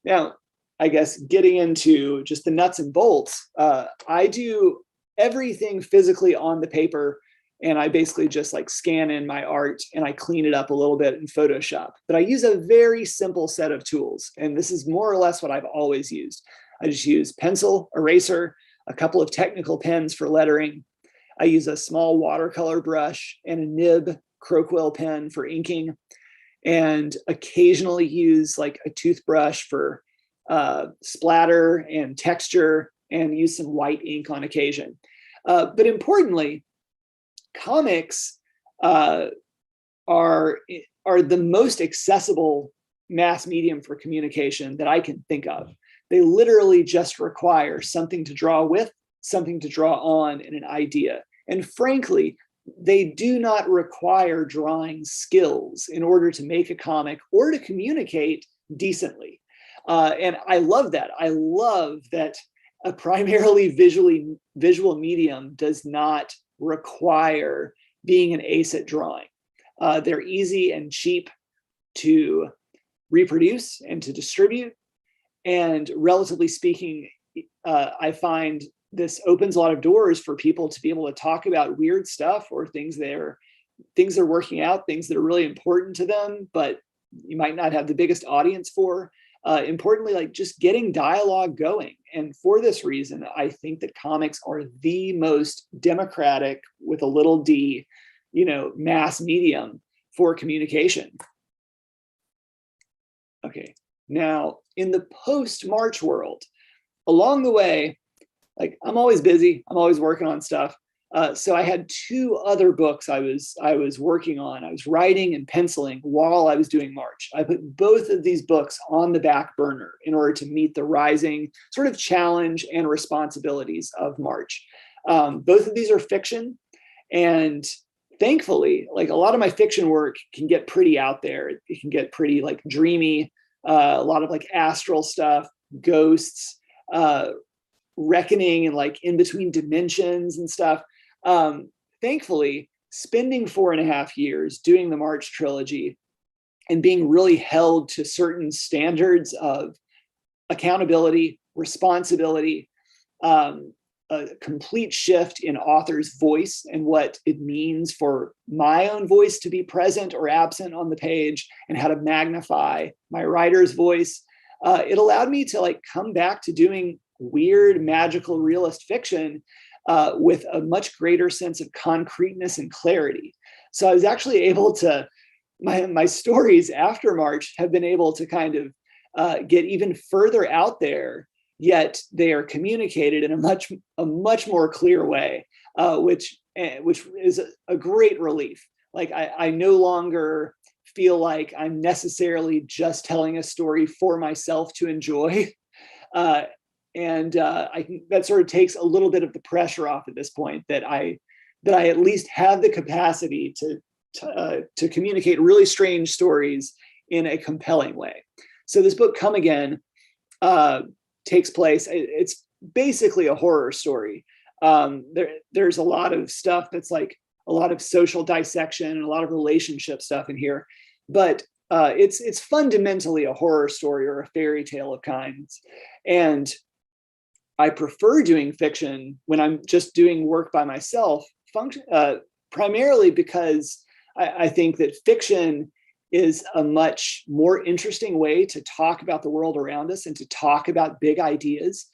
Now, I guess getting into just the nuts and bolts, I do everything physically on the paper, and I basically just like scan in my art and I clean it up a little bit in Photoshop. But I use a very simple set of tools, and this is more or less what I've always used. I just use pencil, eraser, a couple of technical pens for lettering. I use a small watercolor brush and a nib Croquill pen for inking, and occasionally use like a toothbrush for splatter and texture, and use some white ink on occasion. But importantly, comics are the most accessible mass medium for communication that I can think of. They literally just require something to draw with, something to draw on, and an idea. And frankly, they do not require drawing skills in order to make a comic or to communicate decently. And I love that. I love that a primarily visual medium does not require being an ace at drawing. They're easy and cheap to reproduce and to distribute. And relatively speaking, I find this opens a lot of doors for people to be able to talk about weird stuff or things they're working out, things that are really important to them, but you might not have the biggest audience for. Importantly, like just getting dialogue going. And for this reason, I think that comics are the most democratic, with a little d, mass medium for communication. Okay, now in the post-March world, along the way, like I'm always busy, I'm always working on stuff. So I had two other books I was working on. I was writing and penciling while I was doing March. I put both of these books on the back burner in order to meet the rising sort of challenge and responsibilities of March. Both of these are fiction, and thankfully, like a lot of my fiction work can get pretty out there. It can get pretty like dreamy, a lot of like astral stuff, ghosts, reckoning and like in between dimensions and stuff. Thankfully, spending 4.5 years doing the March trilogy and being really held to certain standards of accountability, responsibility, a complete shift in author's voice and what it means for my own voice to be present or absent on the page, and how to magnify my writer's voice, it allowed me to like come back to doing weird, magical, realist fiction with a much greater sense of concreteness and clarity. So I was actually able to, my stories after March have been able to kind of get even further out there, yet they are communicated in a much more clear way, which is a great relief. Like I no longer feel like I'm necessarily just telling a story for myself to enjoy. And that sort of takes a little bit of the pressure off at this point, that I at least have the capacity to communicate really strange stories in a compelling way. So this book, Come Again, takes place. It's basically a horror story. There's a lot of stuff that's like a lot of social dissection and a lot of relationship stuff in here, but it's fundamentally a horror story or a fairy tale of kinds. And I prefer doing fiction when I'm just doing work by myself, primarily because I think that fiction is a much more interesting way to talk about the world around us and to talk about big ideas.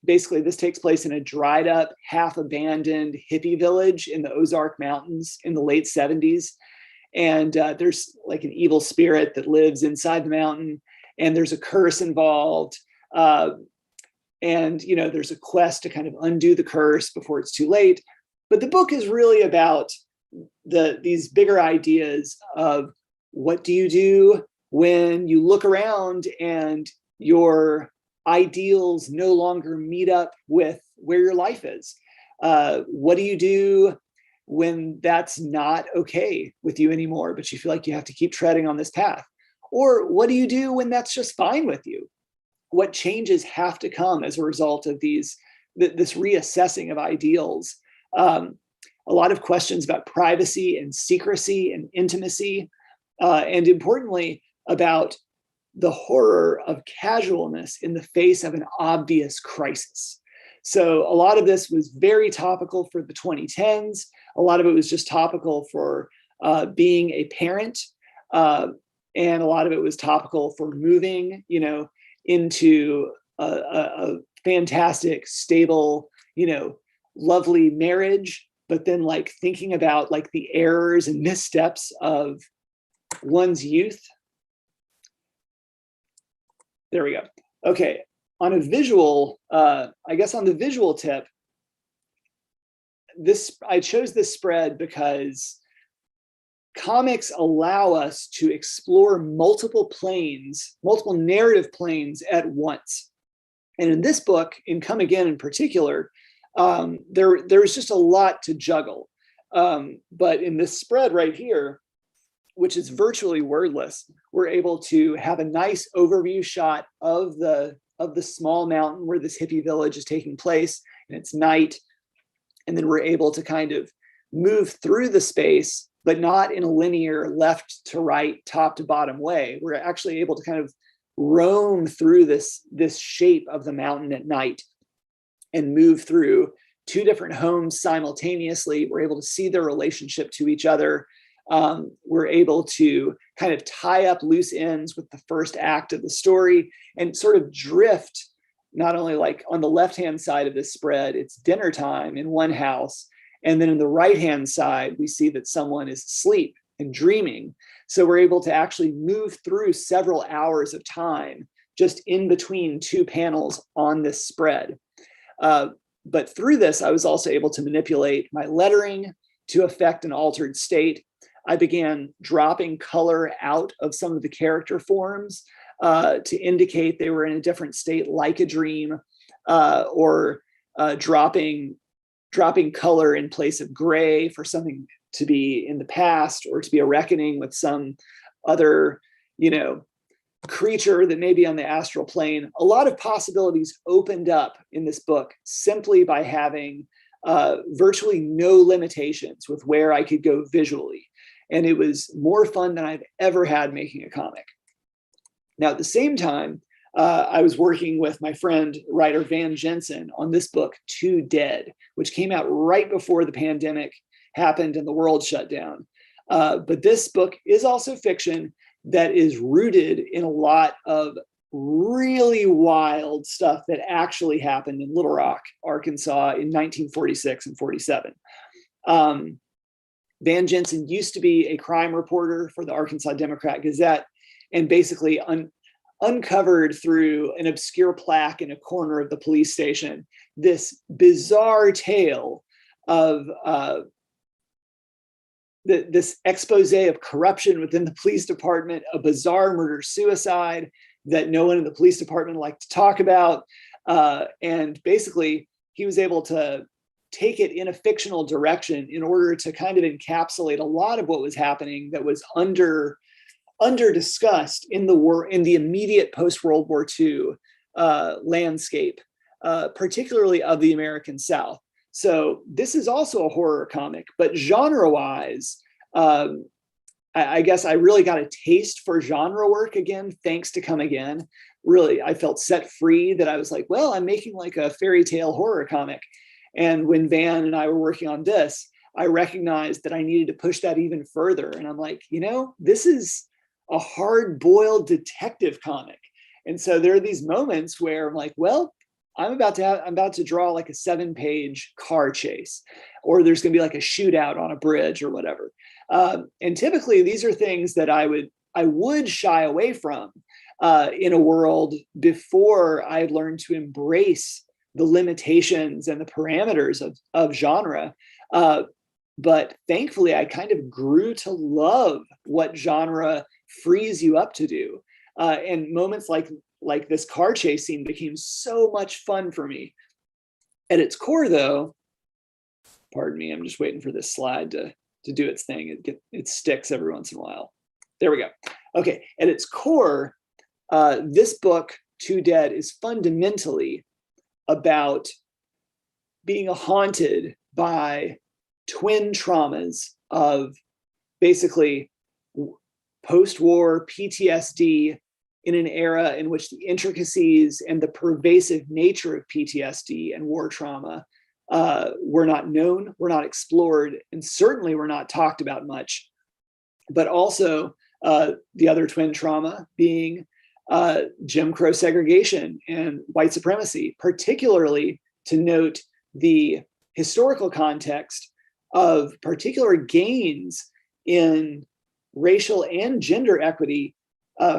Basically, this takes place in a dried up, half abandoned hippie village in the Ozark Mountains in the late 70s. And there's like an evil spirit that lives inside the mountain, and there's a curse involved. And there's a quest to kind of undo the curse before it's too late. But the book is really about these bigger ideas of what do you do when you look around and your ideals no longer meet up with where your life is. What do you do when that's not okay with you anymore, but you feel like you have to keep treading on this path? Or what do you do when that's just fine with you? What changes have to come as a result of this reassessing of ideals? A lot of questions about privacy and secrecy and intimacy, and importantly, about the horror of casualness in the face of an obvious crisis. So a lot of this was very topical for the 2010s. A lot of it was just topical for being a parent. And a lot of it was topical for moving, into a fantastic, stable, lovely marriage, but then like thinking about like the errors and missteps of one's youth. There we go. Okay, on a visual, I guess on the visual tip, I chose this spread because comics allow us to explore multiple narrative planes at once. And in this book, in Come Again in particular, there's just a lot to juggle. But in this spread right here, which is virtually wordless, we're able to have a nice overview shot of the small mountain where this hippie village is taking place, and it's night. And then we're able to kind of move through the space, but not in a linear left to right, top to bottom way. We're actually able to kind of roam through this shape of the mountain at night and move through two different homes simultaneously. We're able to see their relationship to each other. We're able to kind of tie up loose ends with the first act of the story and sort of drift, not only like on the left-hand side of this spread, it's dinner time in one house. And then in the right-hand side, we see that someone is asleep and dreaming. So we're able to actually move through several hours of time just in between two panels on this spread. But through this, I was also able to manipulate my lettering to affect an altered state. I began dropping color out of some of the character forms to indicate they were in a different state, like a dream, or dropping color in place of gray for something to be in the past or to be a reckoning with some other, creature that may be on the astral plane. A lot of possibilities opened up in this book simply by having virtually no limitations with where I could go visually. And it was more fun than I've ever had making a comic. Now, at the same time, I was working with my friend, writer Van Jensen, on this book, Too Dead, which came out right before the pandemic happened and the world shut down. But this book is also fiction that is rooted in a lot of really wild stuff that actually happened in Little Rock, Arkansas in 1946 and 47. Van Jensen used to be a crime reporter for the Arkansas Democrat-Gazette, and basically uncovered through an obscure plaque in a corner of the police station this bizarre tale of this expose of corruption within the police department, a bizarre murder-suicide that no one in the police department liked to talk about. And basically, he was able to take it in a fictional direction in order to kind of encapsulate a lot of what was happening that was under discussed in the immediate post-World War II landscape, particularly of the American South. So this is also a horror comic, but genre-wise, I guess I really got a taste for genre work again, thanks to Come Again. Really, I felt set free that I was like, well, I'm making like a fairy tale horror comic. And when Van and I were working on this, I recognized that I needed to push that even further. And I'm like, this is a hard-boiled detective comic. And so there are these moments where I'm like, well, I'm about to draw like a 7-page car chase, or there's going to be like a shootout on a bridge or whatever. And typically these are things that I would shy away from in a world before I learned to embrace the limitations and the parameters of genre. But thankfully, I kind of grew to love what genre frees you up to do. And moments like this car chase scene became so much fun for me. At its core, though, Pardon me, I'm just waiting for this slide to do its thing. It sticks every once in a while. There we go. Okay, at its core, this book, Too Dead, is fundamentally about being haunted by twin traumas of basically post-war PTSD in an era in which the intricacies and the pervasive nature of PTSD and war trauma were not known, were not explored, and certainly were not talked about much. But also the other twin trauma being Jim Crow segregation and white supremacy, particularly to note the historical context of particular gains in racial and gender equity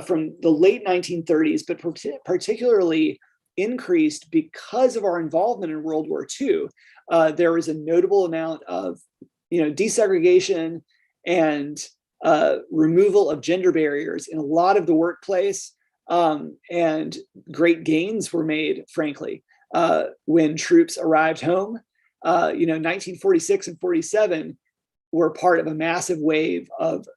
from the late 1930s, but particularly increased because of our involvement in World War II. There was a notable amount of desegregation and removal of gender barriers in a lot of the workplace, and great gains were made, frankly, when troops arrived home. 1946 and 47 were part of a massive wave of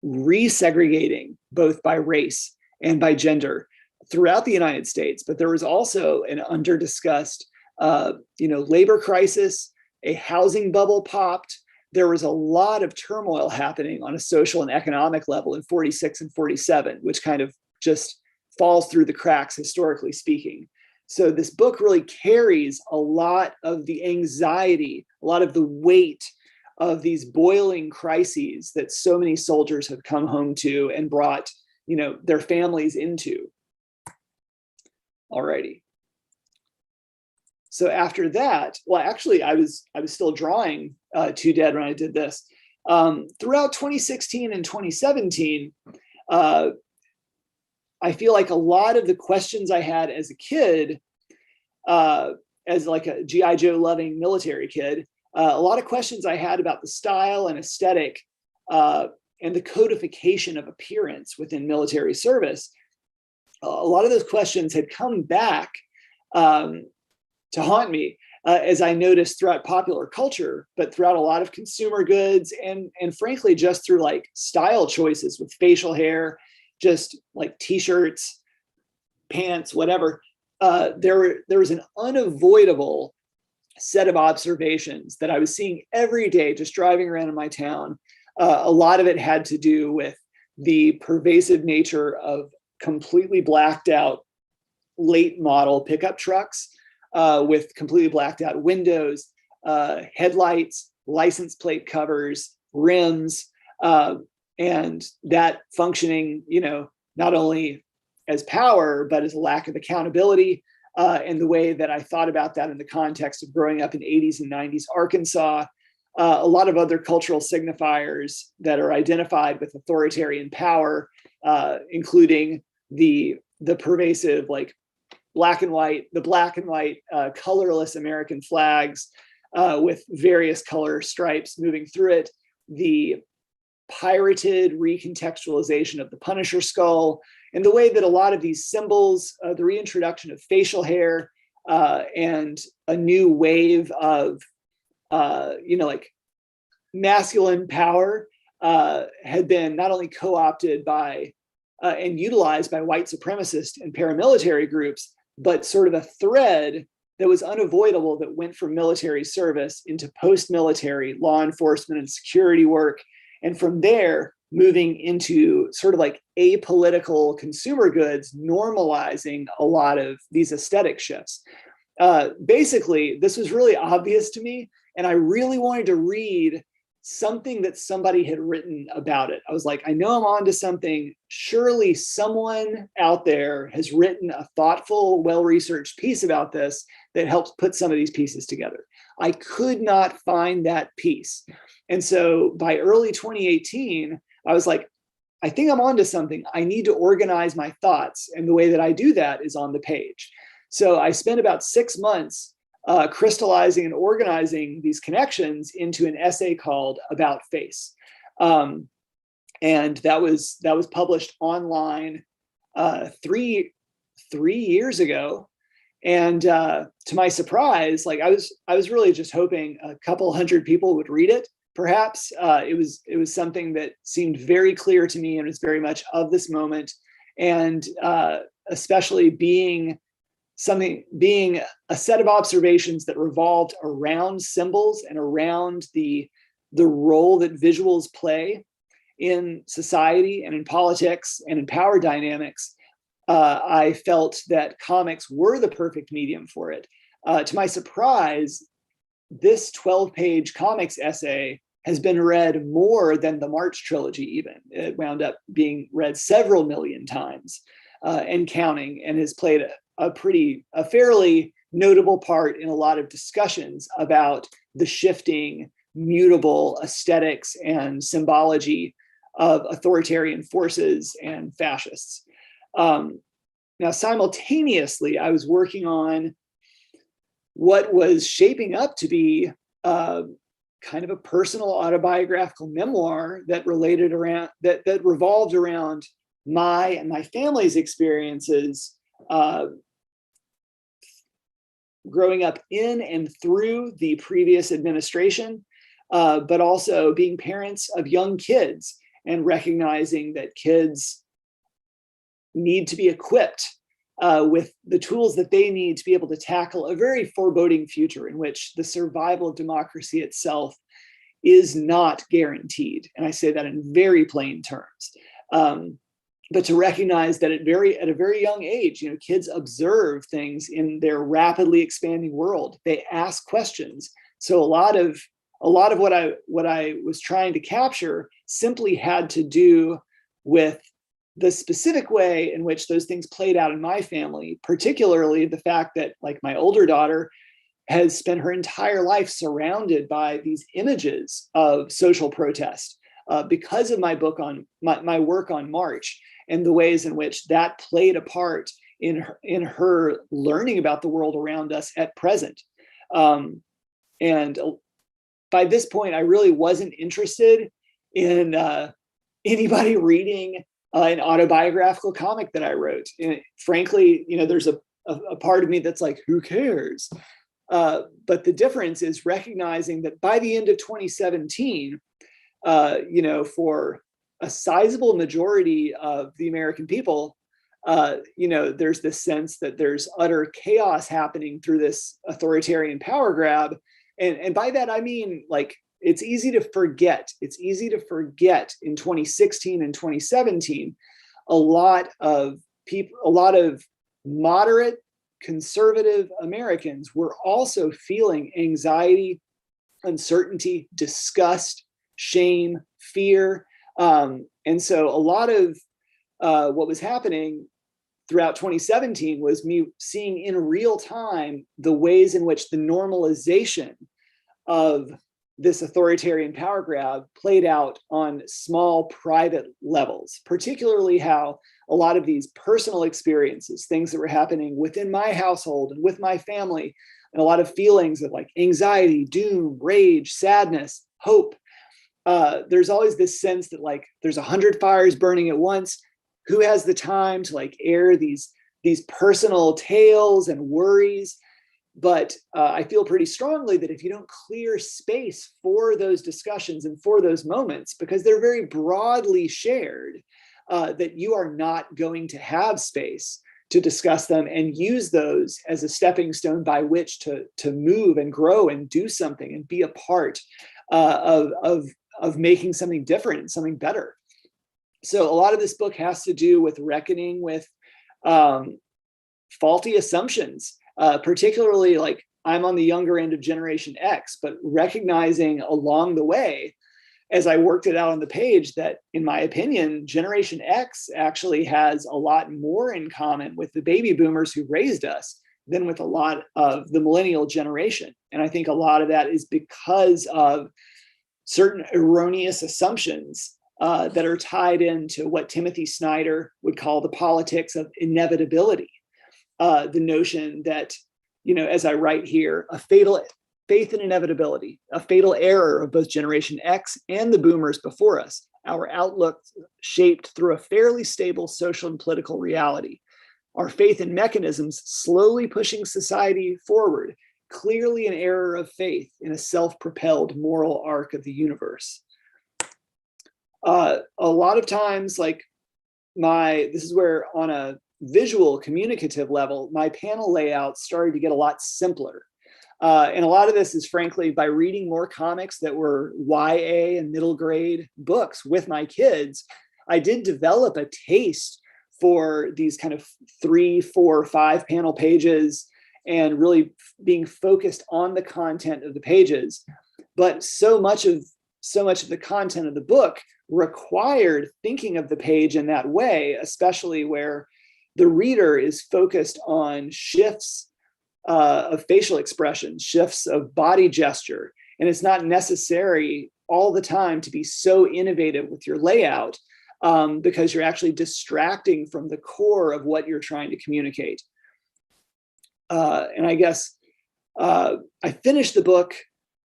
resegregating both by race and by gender throughout the United States. But there was also an under-discussed, labor crisis, a housing bubble popped. There was a lot of turmoil happening on a social and economic level in 46 and 47, which kind of just falls through the cracks, historically speaking. So this book really carries a lot of the anxiety, a lot of the weight of these boiling crises that so many soldiers have come home to and brought, their families into. Alrighty. So after that, well, actually, I was still drawing Too Dead when I did this. Throughout 2016 and 2017, I feel like a lot of the questions I had as a kid, as like a G.I. Joe loving military kid, a lot of questions I had about the style and aesthetic and the codification of appearance within military service, a lot of those questions had come back to haunt me, as I noticed throughout popular culture, but throughout a lot of consumer goods and frankly, just through like style choices with facial hair, just like t-shirts, pants, whatever. There was an unavoidable set of observations that I was seeing every day just driving around in my town. A lot of it had to do with the pervasive nature of completely blacked out late model pickup trucks with completely blacked out windows, headlights, license plate covers, rims, and that functioning, not only as power, but as a lack of accountability. And the way that I thought about that in the context of growing up in 80s and 90s Arkansas, a lot of other cultural signifiers that are identified with authoritarian power, including the pervasive like black and white colorless American flags with various color stripes moving through it, the pirated recontextualization of the Punisher skull, and the way that a lot of these symbols, the reintroduction of facial hair, and a new wave of, like masculine power had been not only co-opted by and utilized by white supremacist and paramilitary groups, but sort of a thread that was unavoidable that went from military service into post-military law enforcement and security work. And from there, moving into sort of like apolitical consumer goods, normalizing a lot of these aesthetic shifts. Basically, this was really obvious to me, and I really wanted to read something that somebody had written about it. I was like, I know I'm onto something. Surely someone out there has written a thoughtful, well-researched piece about this that helps put some of these pieces together. I could not find that piece. And so by early 2018, I was like, I think I'm onto something. I need to organize my thoughts. And the way that I do that is on the page. So I spent about 6 months crystallizing and organizing these connections into an essay called About Face. And that was published online 3 years ago. And to my surprise, like I was really just hoping a couple hundred people would read it. Perhaps it was something that seemed very clear to me and was very much of this moment, and especially being a set of observations that revolved around symbols and around the role that visuals play in society and in politics and in power dynamics. I felt that comics were the perfect medium for it. To my surprise, this 12-page comics essay has been read more than the March trilogy even. It wound up being read several million times and counting, and has played a fairly notable part in a lot of discussions about the shifting, mutable aesthetics and symbology of authoritarian forces and fascists. Now, simultaneously, I was working on what was shaping up to be kind of a personal autobiographical memoir that revolved around my and my family's experiences growing up in and through the previous administration, but also being parents of young kids and recognizing that kids need to be equipped with the tools that they need to be able to tackle a very foreboding future in which the survival of democracy itself is not guaranteed. And I say that in very plain terms. But to recognize that at a very young age, kids observe things in their rapidly expanding world. They ask questions. So a lot of what I was trying to capture simply had to do with the specific way in which those things played out in my family, particularly the fact that, like, my older daughter has spent her entire life surrounded by these images of social protest because of my book on my work on March, and the ways in which that played a part in her learning about the world around us at present. And by this point, I really wasn't interested in anybody reading an autobiographical comic that I wrote. And frankly, there's a part of me that's like, who cares? But the difference is recognizing that by the end of 2017, for a sizable majority of the American people, there's this sense that there's utter chaos happening through this authoritarian power grab. And by that, I mean, like, it's easy to forget. It's easy to forget in 2016 and 2017, a lot of moderate conservative Americans were also feeling anxiety, uncertainty, disgust, shame, fear. And so a lot of what was happening throughout 2017 was me seeing in real time the ways in which the normalization of this authoritarian power grab played out on small private levels, particularly how a lot of these personal experiences, things that were happening within my household and with my family, and a lot of feelings of like anxiety, doom, rage, sadness, hope. There's always this sense that like there's 100 fires burning at once. Who has the time to like air these personal tales and worries? But I feel pretty strongly that if you don't clear space for those discussions and for those moments, because they're very broadly shared, that you are not going to have space to discuss them and use those as a stepping stone by which to move and grow and do something and be a part of making something different and something better. So a lot of this book has to do with reckoning with faulty assumptions, particularly like I'm on the younger end of Generation X, but recognizing along the way, as I worked it out on the page, that in my opinion, Generation X actually has a lot more in common with the baby boomers who raised us than with a lot of the millennial generation. And I think a lot of that is because of certain erroneous assumptions that are tied into what Timothy Snyder would call the politics of inevitability. The notion that, as I write here, a fatal faith in inevitability, a fatal error of both Generation X and the boomers before us, our outlook shaped through a fairly stable social and political reality. our faith in mechanisms slowly pushing society forward, clearly an error of faith in a self-propelled moral arc of the universe. A lot of times, like this is where on a visual communicative level, my panel layouts started to get a lot simpler. And a lot of this is frankly by reading more comics that were YA and middle grade books with my kids. I did develop a taste for these kind of 3, 4, 5 panel pages and really being focused on the content of the pages. But so much of the content of the book required thinking of the page in that way, especially where the reader is focused on shifts of facial expression, shifts of body gesture. And it's not necessary all the time to be so innovative with your layout because you're actually distracting from the core of what you're trying to communicate. And I guess I finished the book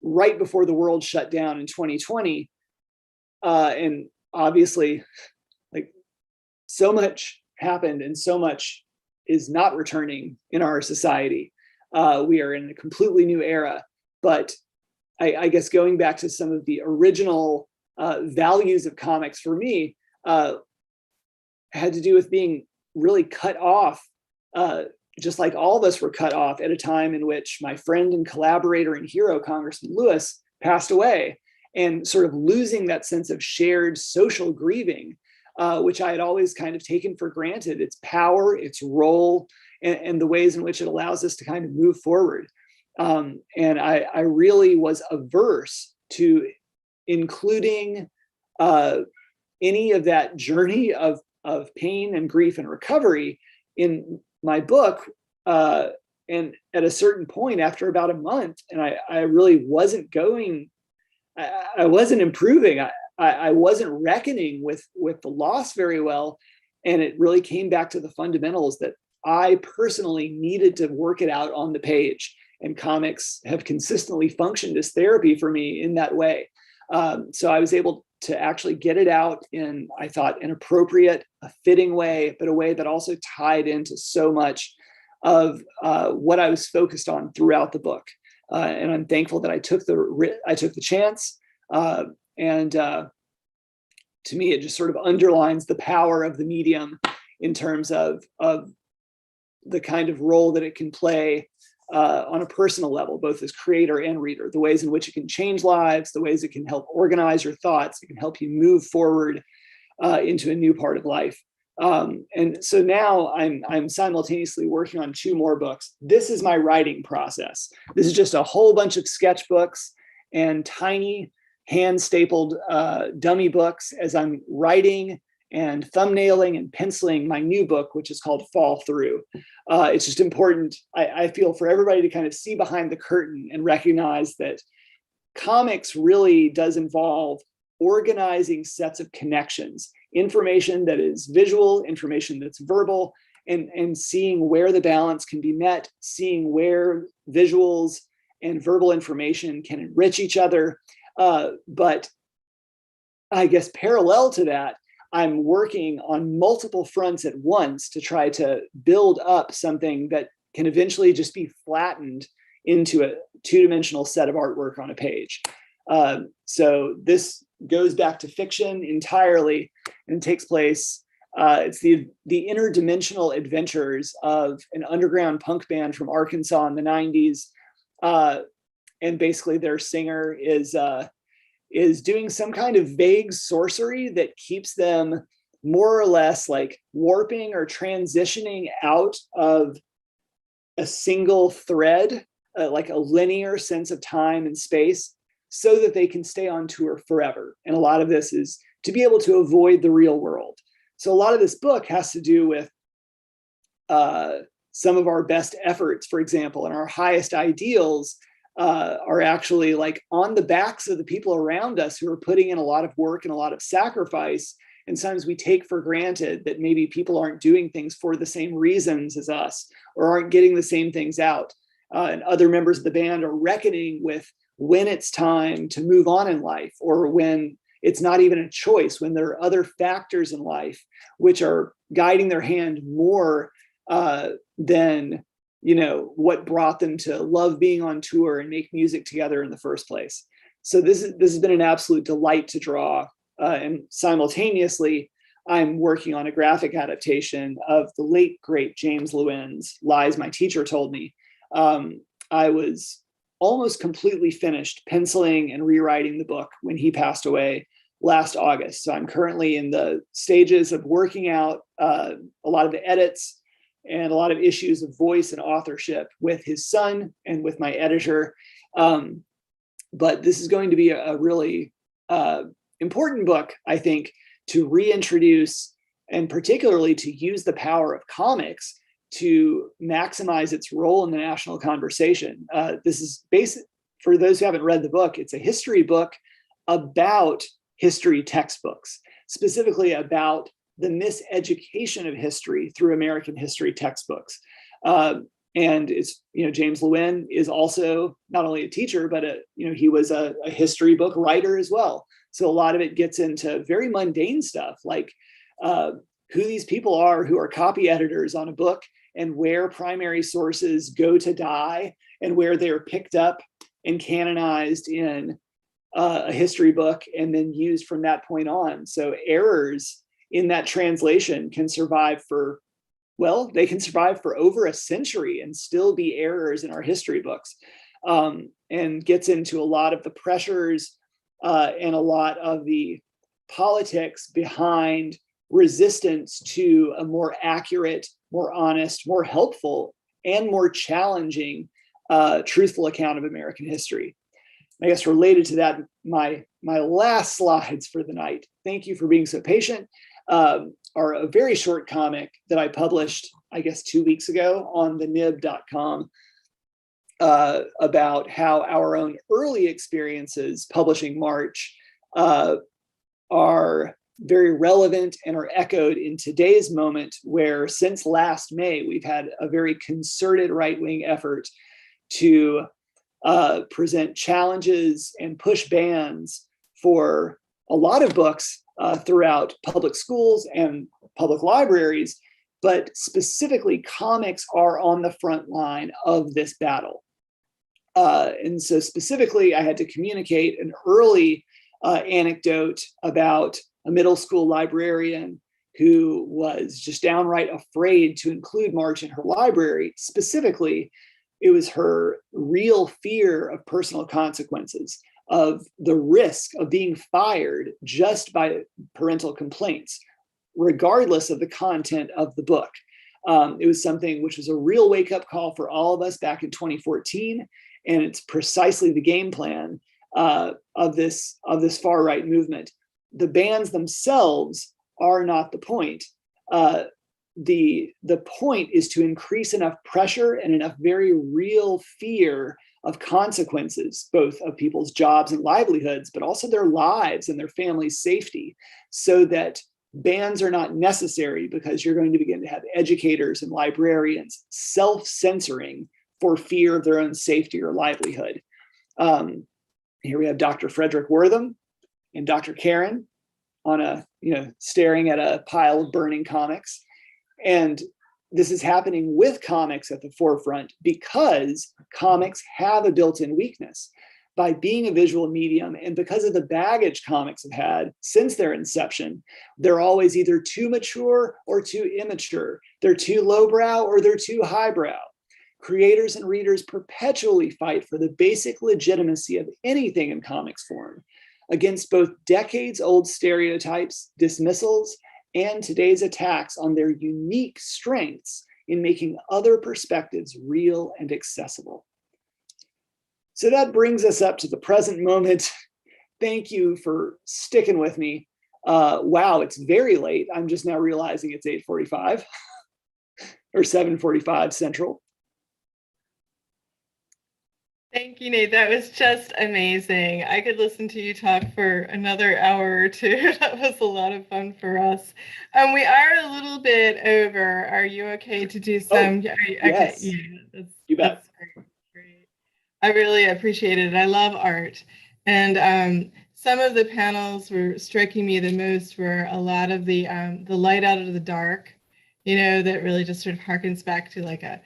right before the world shut down in 2020. And obviously, like, so much happened and so much is not returning in our society. We are in a completely new era. But I guess going back to some of the original values of comics for me had to do with being really cut off, just like all of us were cut off at a time in which my friend and collaborator and hero, Congressman Lewis, passed away, and sort of losing that sense of shared social grieving, which I had always kind of taken for granted, its power, its role, and the ways in which it allows us to kind of move forward. And I really was averse to including any of that journey of pain and grief and recovery in my book. And at a certain point, after about a month, and I really wasn't going, I wasn't improving. I wasn't reckoning with the loss very well. And it really came back to the fundamentals that I personally needed to work it out on the page. And comics have consistently functioned as therapy for me in that way. So I was able to actually get it out in, I thought, an appropriate, a fitting way, but a way that also tied into so much of what I was focused on throughout the book. And I'm thankful that I took the chance. And to me, it just sort of underlines the power of the medium in terms of the kind of role that it can play on a personal level, both as creator and reader, the ways in which it can change lives, the ways it can help organize your thoughts, it can help you move forward into a new part of life. And so now I'm simultaneously working on 2 more books. This is my writing process. This is just a whole bunch of sketchbooks and tiny hand-stapled dummy books as I'm writing and thumbnailing and penciling my new book, which is called Fall Through. It's just important, I feel, for everybody to kind of see behind the curtain and recognize that comics really does involve organizing sets of connections, information that is visual, information that's verbal, and seeing where the balance can be met, seeing where visuals and verbal information can enrich each other. But I guess parallel to that, I'm working on multiple fronts at once to try to build up something that can eventually just be flattened into a 2-dimensional set of artwork on a page. So this goes back to fiction entirely and takes place. It's the interdimensional adventures of an underground punk band from Arkansas in the 90s. And basically their singer is doing some kind of vague sorcery that keeps them more or less like warping or transitioning out of a single thread, like a linear sense of time and space, so that they can stay on tour forever. And a lot of this is to be able to avoid the real world. So a lot of this book has to do with some of our best efforts, for example, and our highest ideals are actually like on the backs of the people around us who are putting in a lot of work and a lot of sacrifice. And sometimes we take for granted that maybe people aren't doing things for the same reasons as us or aren't getting the same things out. And other members of the band are reckoning with when it's time to move on in life, or when it's not even a choice, when there are other factors in life which are guiding their hand more than, what brought them to love being on tour and make music together in the first place. So this has been an absolute delight to draw. And simultaneously, I'm working on a graphic adaptation of the late, great James Llewellyn's Lies My Teacher Told Me. I was almost completely finished penciling and rewriting the book when he passed away last August. So I'm currently in the stages of working out a lot of the edits and a lot of issues of voice and authorship with his son and with my editor. But this is going to be a really important book, I think, to reintroduce and particularly to use the power of comics to maximize its role in the national conversation. This is basic for those who haven't read the book. It's a history book about history textbooks, specifically about the miseducation of history through American history textbooks. And it's, James Llewellyn is also not only a teacher, but he was a history book writer as well. So a lot of it gets into very mundane stuff, like who these people are who are copy editors on a book and where primary sources go to die and where they're picked up and canonized in a history book and then used from that point on. So errors in that translation can survive for over a century and still be errors in our history books, and gets into a lot of the pressures and a lot of the politics behind resistance to a more accurate, more honest, more helpful, and more challenging, truthful account of American history. I guess related to that, my last slides for the night, thank you for being so patient, are a very short comic that I published, I guess, 2 weeks ago on thenib.com about how our own early experiences publishing March are very relevant and are echoed in today's moment, where since last May, we've had a very concerted right-wing effort to present challenges and push bans for a lot of books throughout public schools and public libraries, but specifically comics are on the front line of this battle. And so specifically, I had to communicate an early anecdote about a middle school librarian who was just downright afraid to include March in her library. Specifically, it was her real fear of personal consequences, of the risk of being fired just by parental complaints, regardless of the content of the book. It was something which was a real wake-up call for all of us back in 2014, and it's precisely the game plan of this far-right movement. The bans themselves are not the point. The point is to increase enough pressure and enough very real fear of consequences, both of people's jobs and livelihoods, but also their lives and their families' safety, so that bans are not necessary, because you're going to begin to have educators and librarians self-censoring for fear of their own safety or livelihood. Here we have Dr. Frederick Wortham and Dr. Karen on staring at a pile of burning comics. And this is happening with comics at the forefront because comics have a built-in weakness. By being a visual medium and because of the baggage comics have had since their inception, they're always either too mature or too immature. They're too lowbrow or they're too highbrow. Creators and readers perpetually fight for the basic legitimacy of anything in comics form against both decades-old stereotypes, dismissals, and today's attacks on their unique strengths in making other perspectives real and accessible. So that brings us up to the present moment. Thank you for sticking with me. Wow, it's very late. I'm just now realizing it's 8:45 or 7:45 Central. Thank you, Nate. That was just amazing. I could listen to you talk for another hour or two. That was a lot of fun for us. We are a little bit over. Are you okay to do some? Yes. Yeah, You bet. That's great. I really appreciate it. I love art. And some of the panels were striking me the most were a lot of the light out of the dark you know, that really just sort of harkens back to like a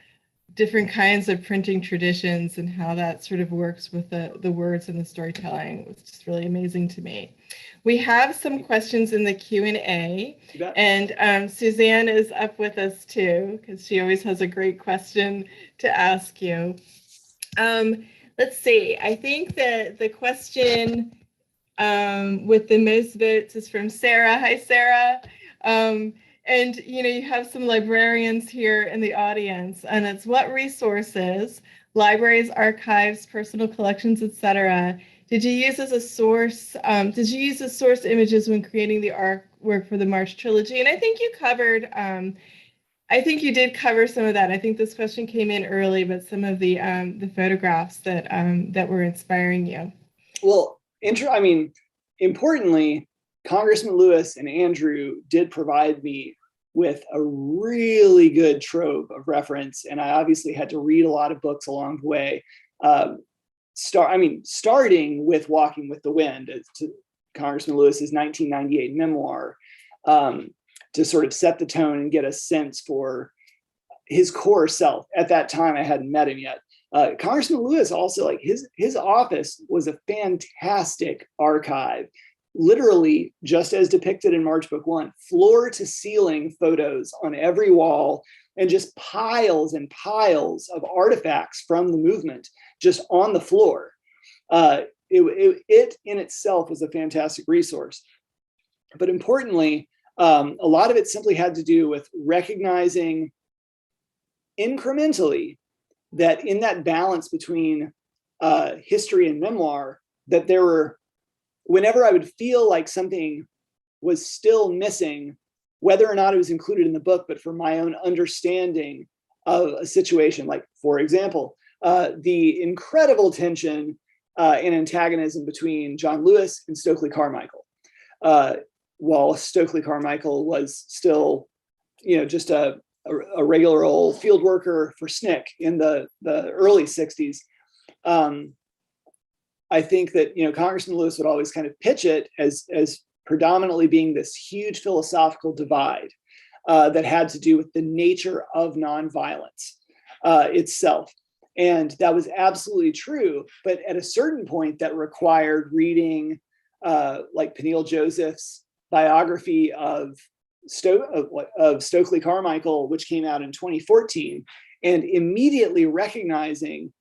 different kinds of printing traditions and how that sort of works with the words and the storytelling. It was just really amazing to me. We have some questions in the Q&A, and Suzanne is up with us too, because she always has a great question to ask you. Let's see, I think that the question with the most votes is from Sarah. Hi, Sarah. And you know, you have some librarians here in the audience, and it's what resources, libraries, archives, personal collections, etc., did you use as a source? Did you use as source images when creating the artwork for the Marsh trilogy? And I think you covered. I think you did cover some of that. I think this question came in early, but some of the photographs that that were inspiring you. Well, I mean, importantly, Congressman Lewis and Andrew did provide me with a really good trove of reference, and I obviously had to read a lot of books along the way. Starting with Walking with the Wind, to Congressman Lewis's 1998 memoir, to sort of set the tone and get a sense for his core self. At that time, I hadn't met him yet. Congressman Lewis also, like his office was a fantastic archive, literally just as depicted in March Book 1, floor to ceiling photos on every wall, and just piles and piles of artifacts from the movement just on the floor. It in itself was a fantastic resource. But importantly, a lot of it simply had to do with recognizing incrementally that in that balance between history and memoir, that there were, whenever I would feel like something was still missing, whether or not it was included in the book, but for my own understanding of a situation, like, for example, the incredible tension and antagonism between John Lewis and Stokely Carmichael. While Stokely Carmichael was still, you know, just a regular old field worker for SNCC in the early 60s. I think that, you know, Congressman Lewis would always kind of pitch it as predominantly being this huge philosophical divide that had to do with the nature of nonviolence itself. And that was absolutely true. But at a certain point, that required reading like Peniel Joseph's biography of Stokely Carmichael, which came out in 2014, and immediately recognizing,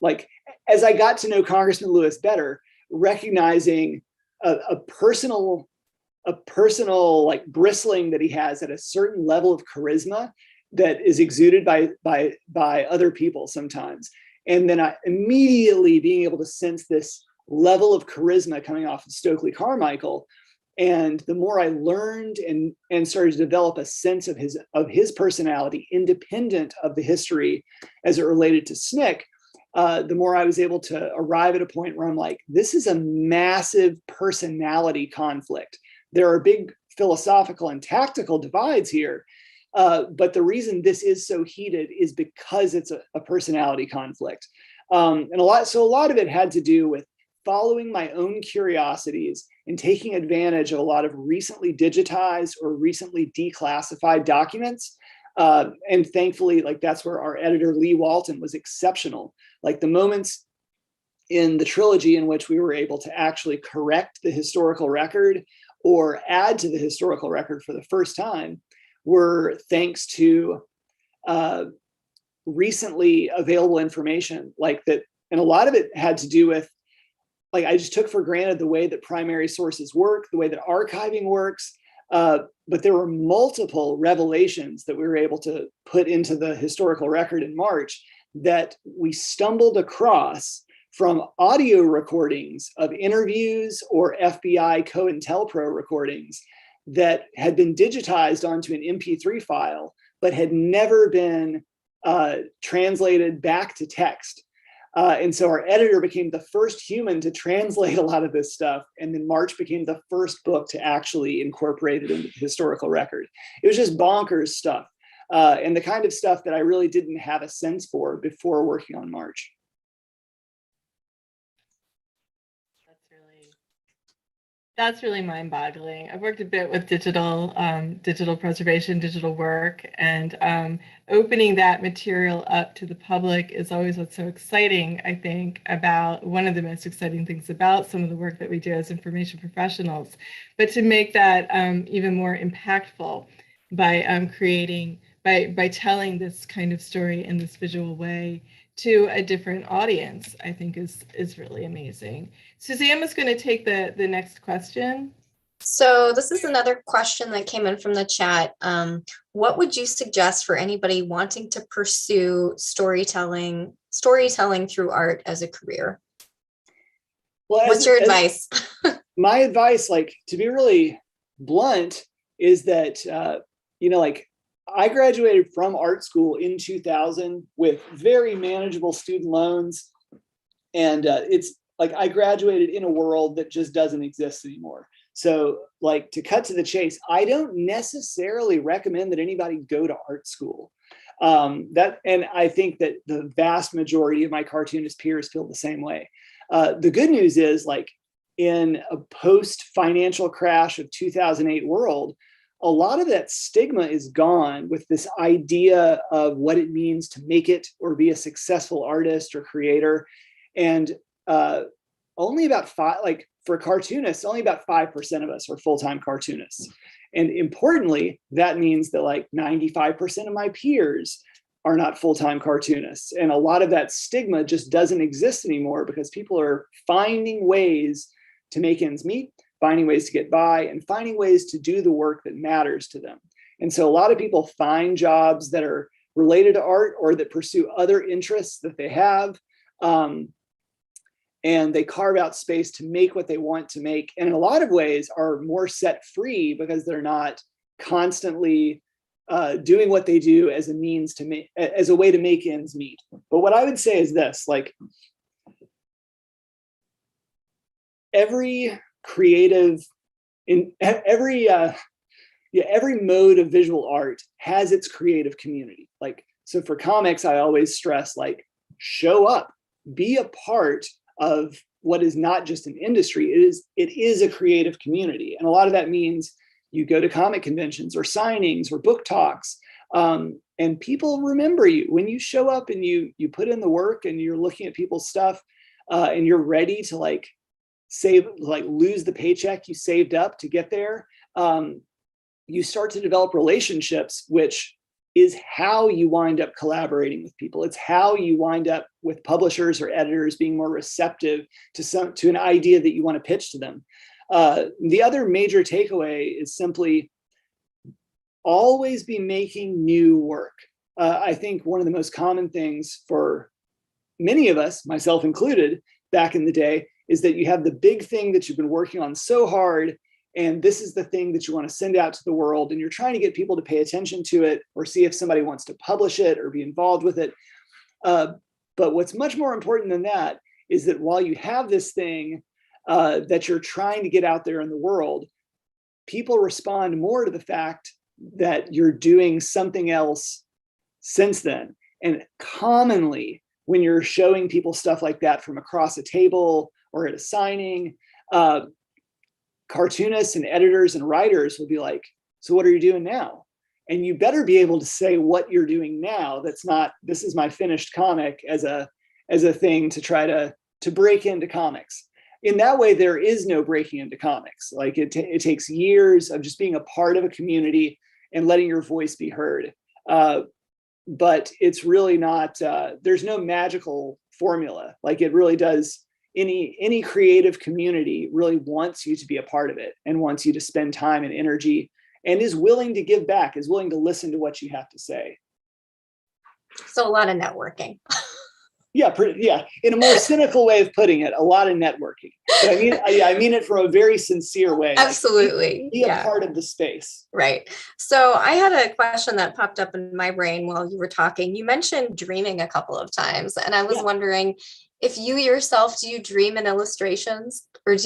like, as I got to know Congressman Lewis better, recognizing a personal like bristling that he has at a certain level of charisma that is exuded by other people sometimes. And then I immediately being able to sense this level of charisma coming off of Stokely Carmichael. And the more I learned and started to develop a sense of his personality, independent of the history as it related to SNCC, the more I was able to arrive at a point where I'm like, this is a massive personality conflict. There are big philosophical and tactical divides here. But the reason this is so heated is because it's a personality conflict. And a lot of it had to do with following my own curiosities and taking advantage of a lot of recently digitized or recently declassified documents. And thankfully, like, that's where our editor, Lee Walton, was exceptional. Like, the moments in the trilogy in which we were able to actually correct the historical record or add to the historical record for the first time were thanks to recently available information like that. And a lot of it had to do with, like, I just took for granted the way that primary sources work, the way that archiving works. But there were multiple revelations that we were able to put into the historical record in March that we stumbled across from audio recordings of interviews or FBI COINTELPRO recordings that had been digitized onto an MP3 file, but had never been translated back to text. And so our editor became the first human to translate a lot of this stuff. And then March became the first book to actually incorporate it into the historical record. It was just bonkers stuff. And the kind of stuff that I really didn't have a sense for before working on March. That's really mind-boggling. I've worked a bit with digital preservation, digital work, and opening that material up to the public is always what's so exciting, I think, about one of the most exciting things about some of the work that we do as information professionals. But to make that even more impactful by by telling this kind of story in this visual way to a different audience, I think is really amazing. Suzanne is going to take the next question. So this is another question that came in from the chat. What would you suggest for anybody wanting to pursue storytelling through art as a career? Well, what's your advice? My advice, like, to be really blunt, is that, like, I graduated from art school in 2000 with very manageable student loans. And it's like I graduated in a world that just doesn't exist anymore. So, like, to cut to the chase, I don't necessarily recommend that anybody go to art school. And I think that the vast majority of my cartoonist peers feel the same way. The good news is, like, in a post-financial crash of 2008 world, a lot of that stigma is gone with this idea of what it means to make it or be a successful artist or creator. And only about for cartoonists, only about 5% of us are full-time cartoonists. And importantly, that means that like 95% of my peers are not full-time cartoonists. And a lot of that stigma just doesn't exist anymore because people are finding ways to make ends meet, finding ways to get by, and finding ways to do the work that matters to them. And so a lot of people find jobs that are related to art or that pursue other interests that they have. And they carve out space to make what they want to make. And in a lot of ways are more set free because they're not constantly doing what they do as a means to make, as a way to make ends meet. But what I would say is this, like, every creative, in every mode of visual art has its creative community. Like, so for comics, I always stress, like, show up, be a part of what is not just an industry. It is a creative community. And a lot of that means you go to comic conventions or signings or book talks, and people remember you when you show up and you put in the work and you're looking at people's stuff, and you're ready to lose the paycheck you saved up to get there. You start to develop relationships, which is how you wind up collaborating with people. It's how you wind up with publishers or editors being more receptive to an idea that you want to pitch to them. The other major takeaway is simply always be making new work. I think one of the most common things for many of us, myself included, back in the day, is that you have the big thing that you've been working on so hard, and this is the thing that you want to send out to the world, and you're trying to get people to pay attention to it or see if somebody wants to publish it or be involved with it. But what's much more important than that is that while you have this thing that you're trying to get out there in the world, people respond more to the fact that you're doing something else since then. And commonly, when you're showing people stuff like that from across a table or at a signing, cartoonists and editors and writers will be like, so what are you doing now? And you better be able to say what you're doing now. That's not, this is my finished comic, as a thing to try to break into comics. In that way, there is no breaking into comics. Like, it takes years of just being a part of a community and letting your voice be heard. But it's really not, there's no magical formula. Like, it really does, any creative community really wants you to be a part of it and wants you to spend time and energy and is willing to give back, is willing to listen to what you have to say. So a lot of networking. Yeah, in a more cynical way of putting it, a lot of networking. But I mean it from a very sincere way. Absolutely. Like, be a part of the space. Right. So I had a question that popped up in my brain while you were talking. You mentioned dreaming a couple of times, and I was wondering if you yourself, do you dream in illustrations, or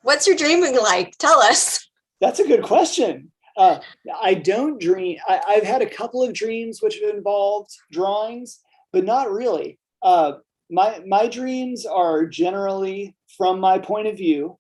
what's your dreaming like? Tell us. That's a good question. I don't dream. I've had a couple of dreams which have involved drawings, but not really. My dreams are generally from my point of view.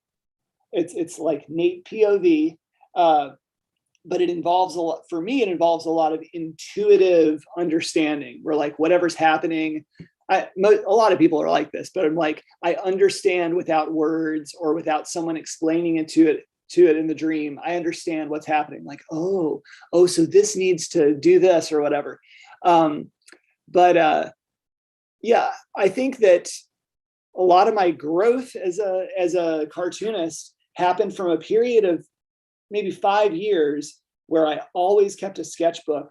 it's like Nate POV, but it involves a lot, for me, it involves a lot of intuitive understanding where like whatever's happening, a lot of people are like this, but I'm like, I understand without words or without someone explaining it to it in the dream. I understand what's happening. Like, oh, so this needs to do this or whatever. Yeah, I think that a lot of my growth as a cartoonist happened from a period of maybe 5 years where I always kept a sketchbook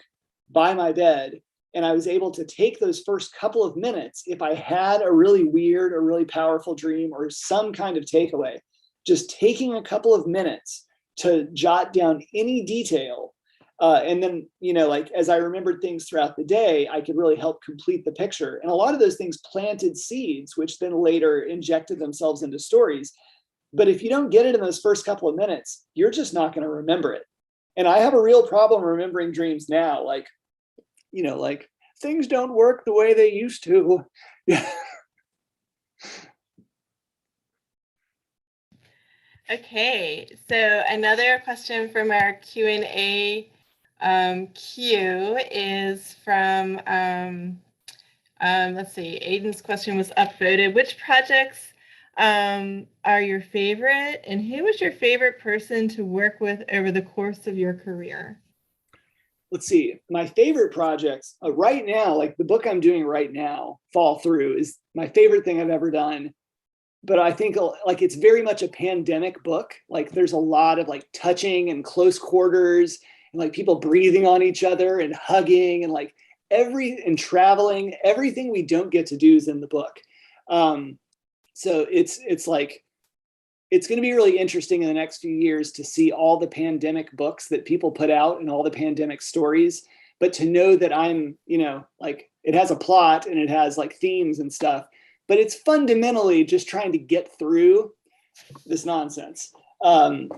by my bed. And I was able to take those first couple of minutes, if I had a really weird or really powerful dream or some kind of takeaway, just taking a couple of minutes to jot down any detail. And then, like as I remembered things throughout the day, I could really help complete the picture. And a lot of those things planted seeds, which then later injected themselves into stories. But if you don't get it in those first couple of minutes, you're just not going to remember it. And I have a real problem remembering dreams now. Like, like things don't work the way they used to. Okay, so another question from our Q&A queue is from, let's see, Aiden's question was upvoted. Which projects are your favorite, and who was your favorite person to work with over the course of your career? Let's see, my favorite projects right now, like the book I'm doing right now, Fall Through, is my favorite thing I've ever done. But I think like it's very much a pandemic book. Like there's a lot of like touching and close quarters and like people breathing on each other and hugging and like and traveling. Everything we don't get to do is in the book. So it's like, it's going to be really interesting in the next few years to see all the pandemic books that people put out and all the pandemic stories. But to know that I'm, like it has a plot and it has like themes and stuff, but it's fundamentally just trying to get through this nonsense. And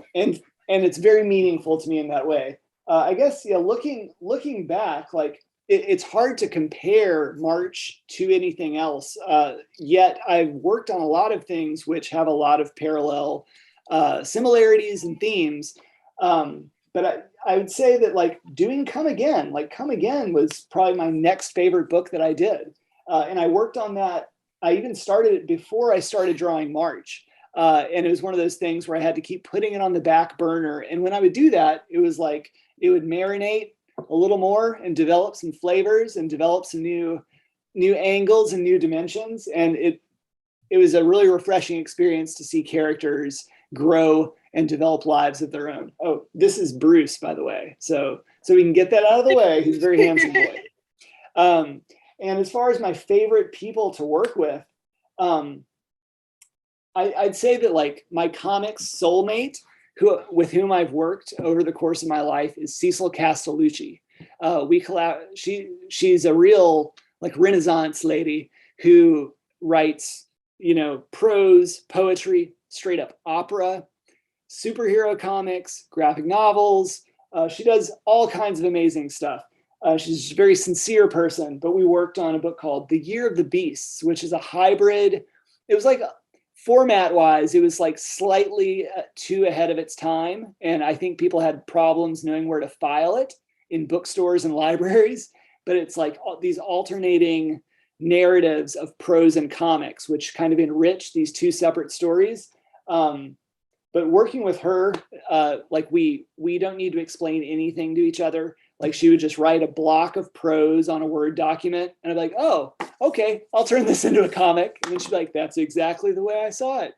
it's very meaningful to me in that way. I guess, looking back, like it's hard to compare March to anything else. Yet I've worked on a lot of things which have a lot of parallel similarities and themes. But I would say that like doing Come Again was probably my next favorite book that I did. And I worked on that. I even started it before I started drawing March. And it was one of those things where I had to keep putting it on the back burner. And when I would do that, it was like, it would marinate a little more and develop some flavors and develop some new angles and new dimensions. And it was a really refreshing experience to see characters grow and develop lives of their own. Oh, this is Bruce, by the way. So we can get that out of the way. He's a very handsome boy. And as far as my favorite people to work with, I'd say that like my comics soulmate, with whom I've worked over the course of my life, is Cecil Castellucci. She's a real like Renaissance lady who writes, prose, poetry, straight up opera, superhero comics, graphic novels. She does all kinds of amazing stuff. She's a very sincere person, but we worked on a book called The Year of the Beasts, which is a hybrid. It was like format-wise, it was like slightly too ahead of its time. And I think people had problems knowing where to file it in bookstores and libraries. But it's like these alternating narratives of prose and comics, which kind of enrich these two separate stories. But working with her, like we don't need to explain anything to each other. Like she would just write a block of prose on a Word document and I'd be like, oh, okay, I'll turn this into a comic. And then she'd be like, that's exactly the way I saw it.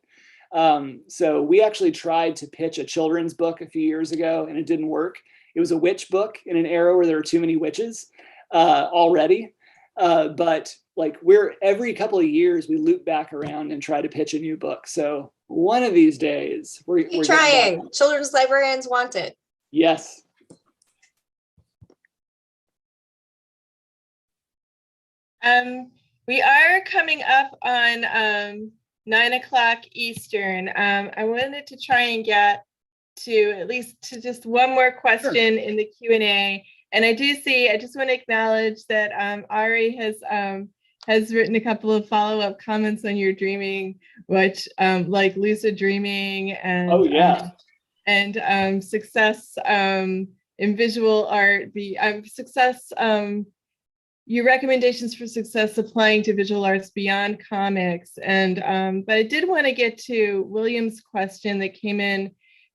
So we actually tried to pitch a children's book a few years ago and it didn't work. It was a witch book in an era where there were too many witches already. But like every couple of years, we loop back around and try to pitch a new book. So one of these days, we're trying. Children's librarians want it. Yes. We are coming up on 9 o'clock Eastern. I wanted to try and get to at least to just one more question in the Q&A. And I just want to acknowledge that Ari has has written a couple of follow-up comments on your dreaming, which like lucid dreaming and Oh yeah. Success in visual art, the success, your recommendations for success applying to visual arts beyond comics. And but I did want to get to William's question that came in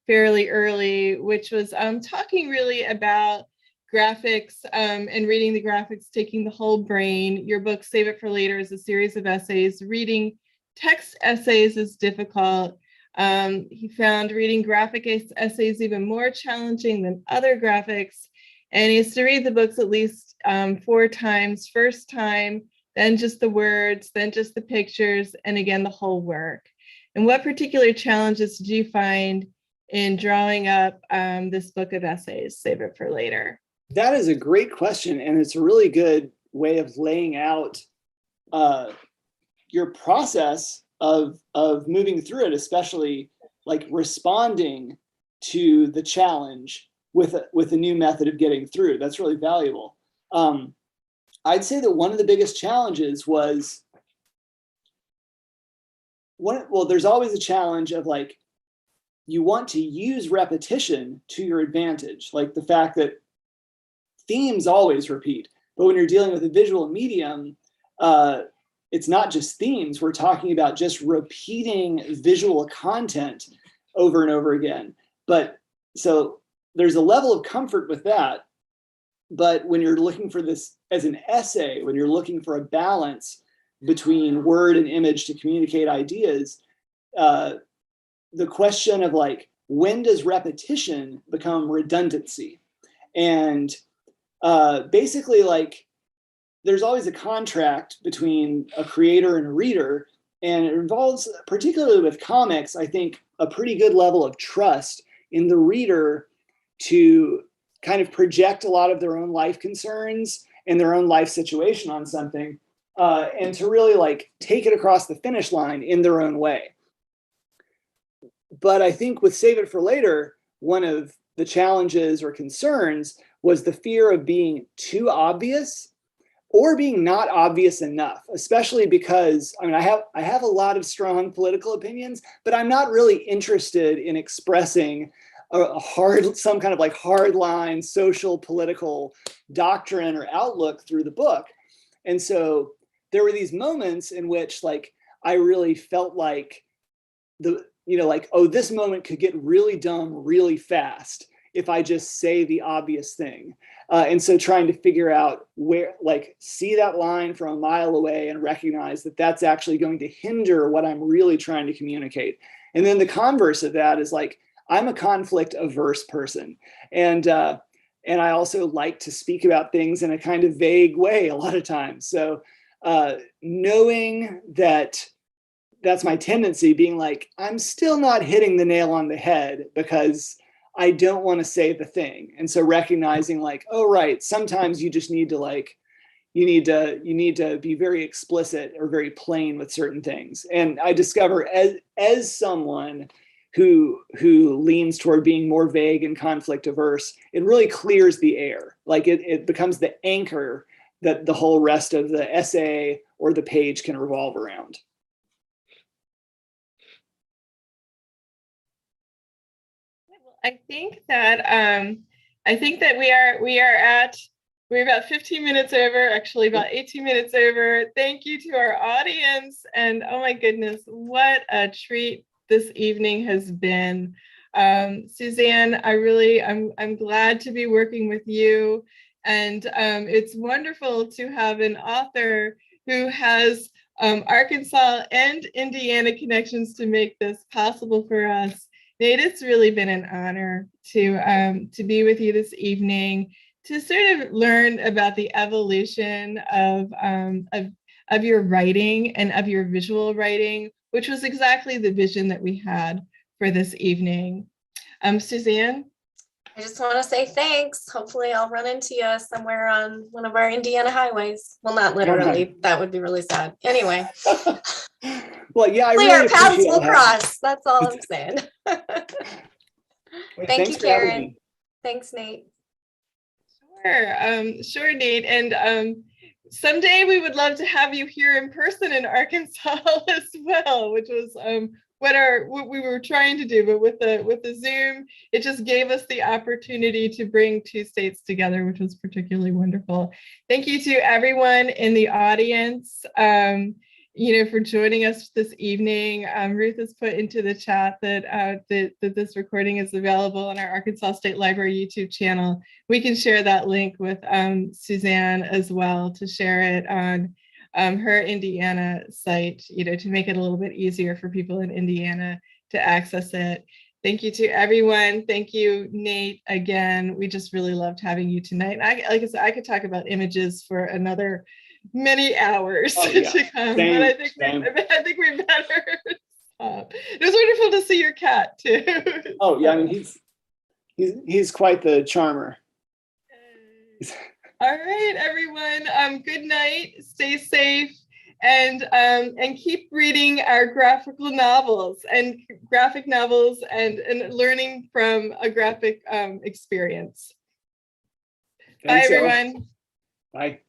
fairly early, which was talking really about graphics and reading the graphics, taking the whole brain. Your book, Save It for Later, is a series of essays. Reading text essays is difficult. He found reading graphic essays even more challenging than other graphics. And he has to read the books at least 4 times. First time, then just the words, then just the pictures, and again, the whole work. And what particular challenges did you find in drawing up this book of essays, Save It for Later? That is a great question, and it's a really good way of laying out your process of moving through it, especially like responding to the challenge with a new method of getting through. That's really valuable. I'd say that one of the biggest challenges was there's always a challenge of like, you want to use repetition to your advantage, like the fact that themes always repeat, but when you're dealing with a visual medium, it's not just themes. We're talking about just repeating visual content over and over again. But so there's a level of comfort with that. But when you're looking for this as an essay, when you're looking for a balance between word and image to communicate ideas, the question of like, when does repetition become redundancy? And basically, like, there's always a contract between a creator and a reader, and it involves, particularly with comics, I think, a pretty good level of trust in the reader to kind of project a lot of their own life concerns and their own life situation on something, and to really like take it across the finish line in their own way. But I think with Save It for Later, one of the challenges or concerns was the fear of being too obvious or being not obvious enough, especially because, I mean, I have a lot of strong political opinions, but I'm not really interested in expressing some kind of like hardline social political doctrine or outlook through the book. And so there were these moments in which like, I really felt like oh, this moment could get really dumb really fast if I just say the obvious thing. And so trying to figure out where, like, see that line from a mile away and recognize that that's actually going to hinder what I'm really trying to communicate. And then the converse of that is like, I'm a conflict averse person. And I also like to speak about things in a kind of vague way a lot of times. So knowing that that's my tendency, being like, I'm still not hitting the nail on the head because I don't want to say the thing. And so recognizing like, oh, right, sometimes you just need to like, you need to be very explicit or very plain with certain things. And I discover as someone who leans toward being more vague and conflict averse, it really clears the air. Like it becomes the anchor that the whole rest of the essay or the page can revolve around. I think that we're about 15 minutes over, actually about 18 minutes over. Thank you to our audience, and oh my goodness, what a treat this evening has been. Suzanne, I'm glad to be working with you, and it's wonderful to have an author who has Arkansas and Indiana connections to make this possible for us. Nate, it's really been an honor to be with you this evening, to sort of learn about the evolution of your writing and of your visual writing, which was exactly the vision that we had for this evening. Suzanne? I just want to say thanks. Hopefully I'll run into you somewhere on one of our Indiana highways. Well, not literally. That would be really sad. Anyway. Well, yeah, I Hopefully really our paths appreciate will it. cross. That's all I'm saying. Thank you, Thanks for having Karen. me. Thanks, Nate. Sure, Nate. And someday we would love to have you here in person in Arkansas as well, which was what we were trying to do, but with the Zoom, it just gave us the opportunity to bring two states together, which was particularly wonderful. Thank you to everyone in the audience, for joining us this evening. Ruth has put into the chat that this recording is available on our Arkansas State Library YouTube channel. We can share that link with Suzanne as well to share it on her Indiana site, to make it a little bit easier for people in Indiana to access it. Thank you to everyone. Thank you, Nate, again. We just really loved having you tonight. Like I said, I could talk about images for another many hours to come, but I think we better stop. It was wonderful to see your cat too. Oh yeah, I mean he's quite the charmer. All right, everyone. Good night. Stay safe, and keep reading our graphic novels and learning from a graphic experience. Thanks, bye, everyone. Bye.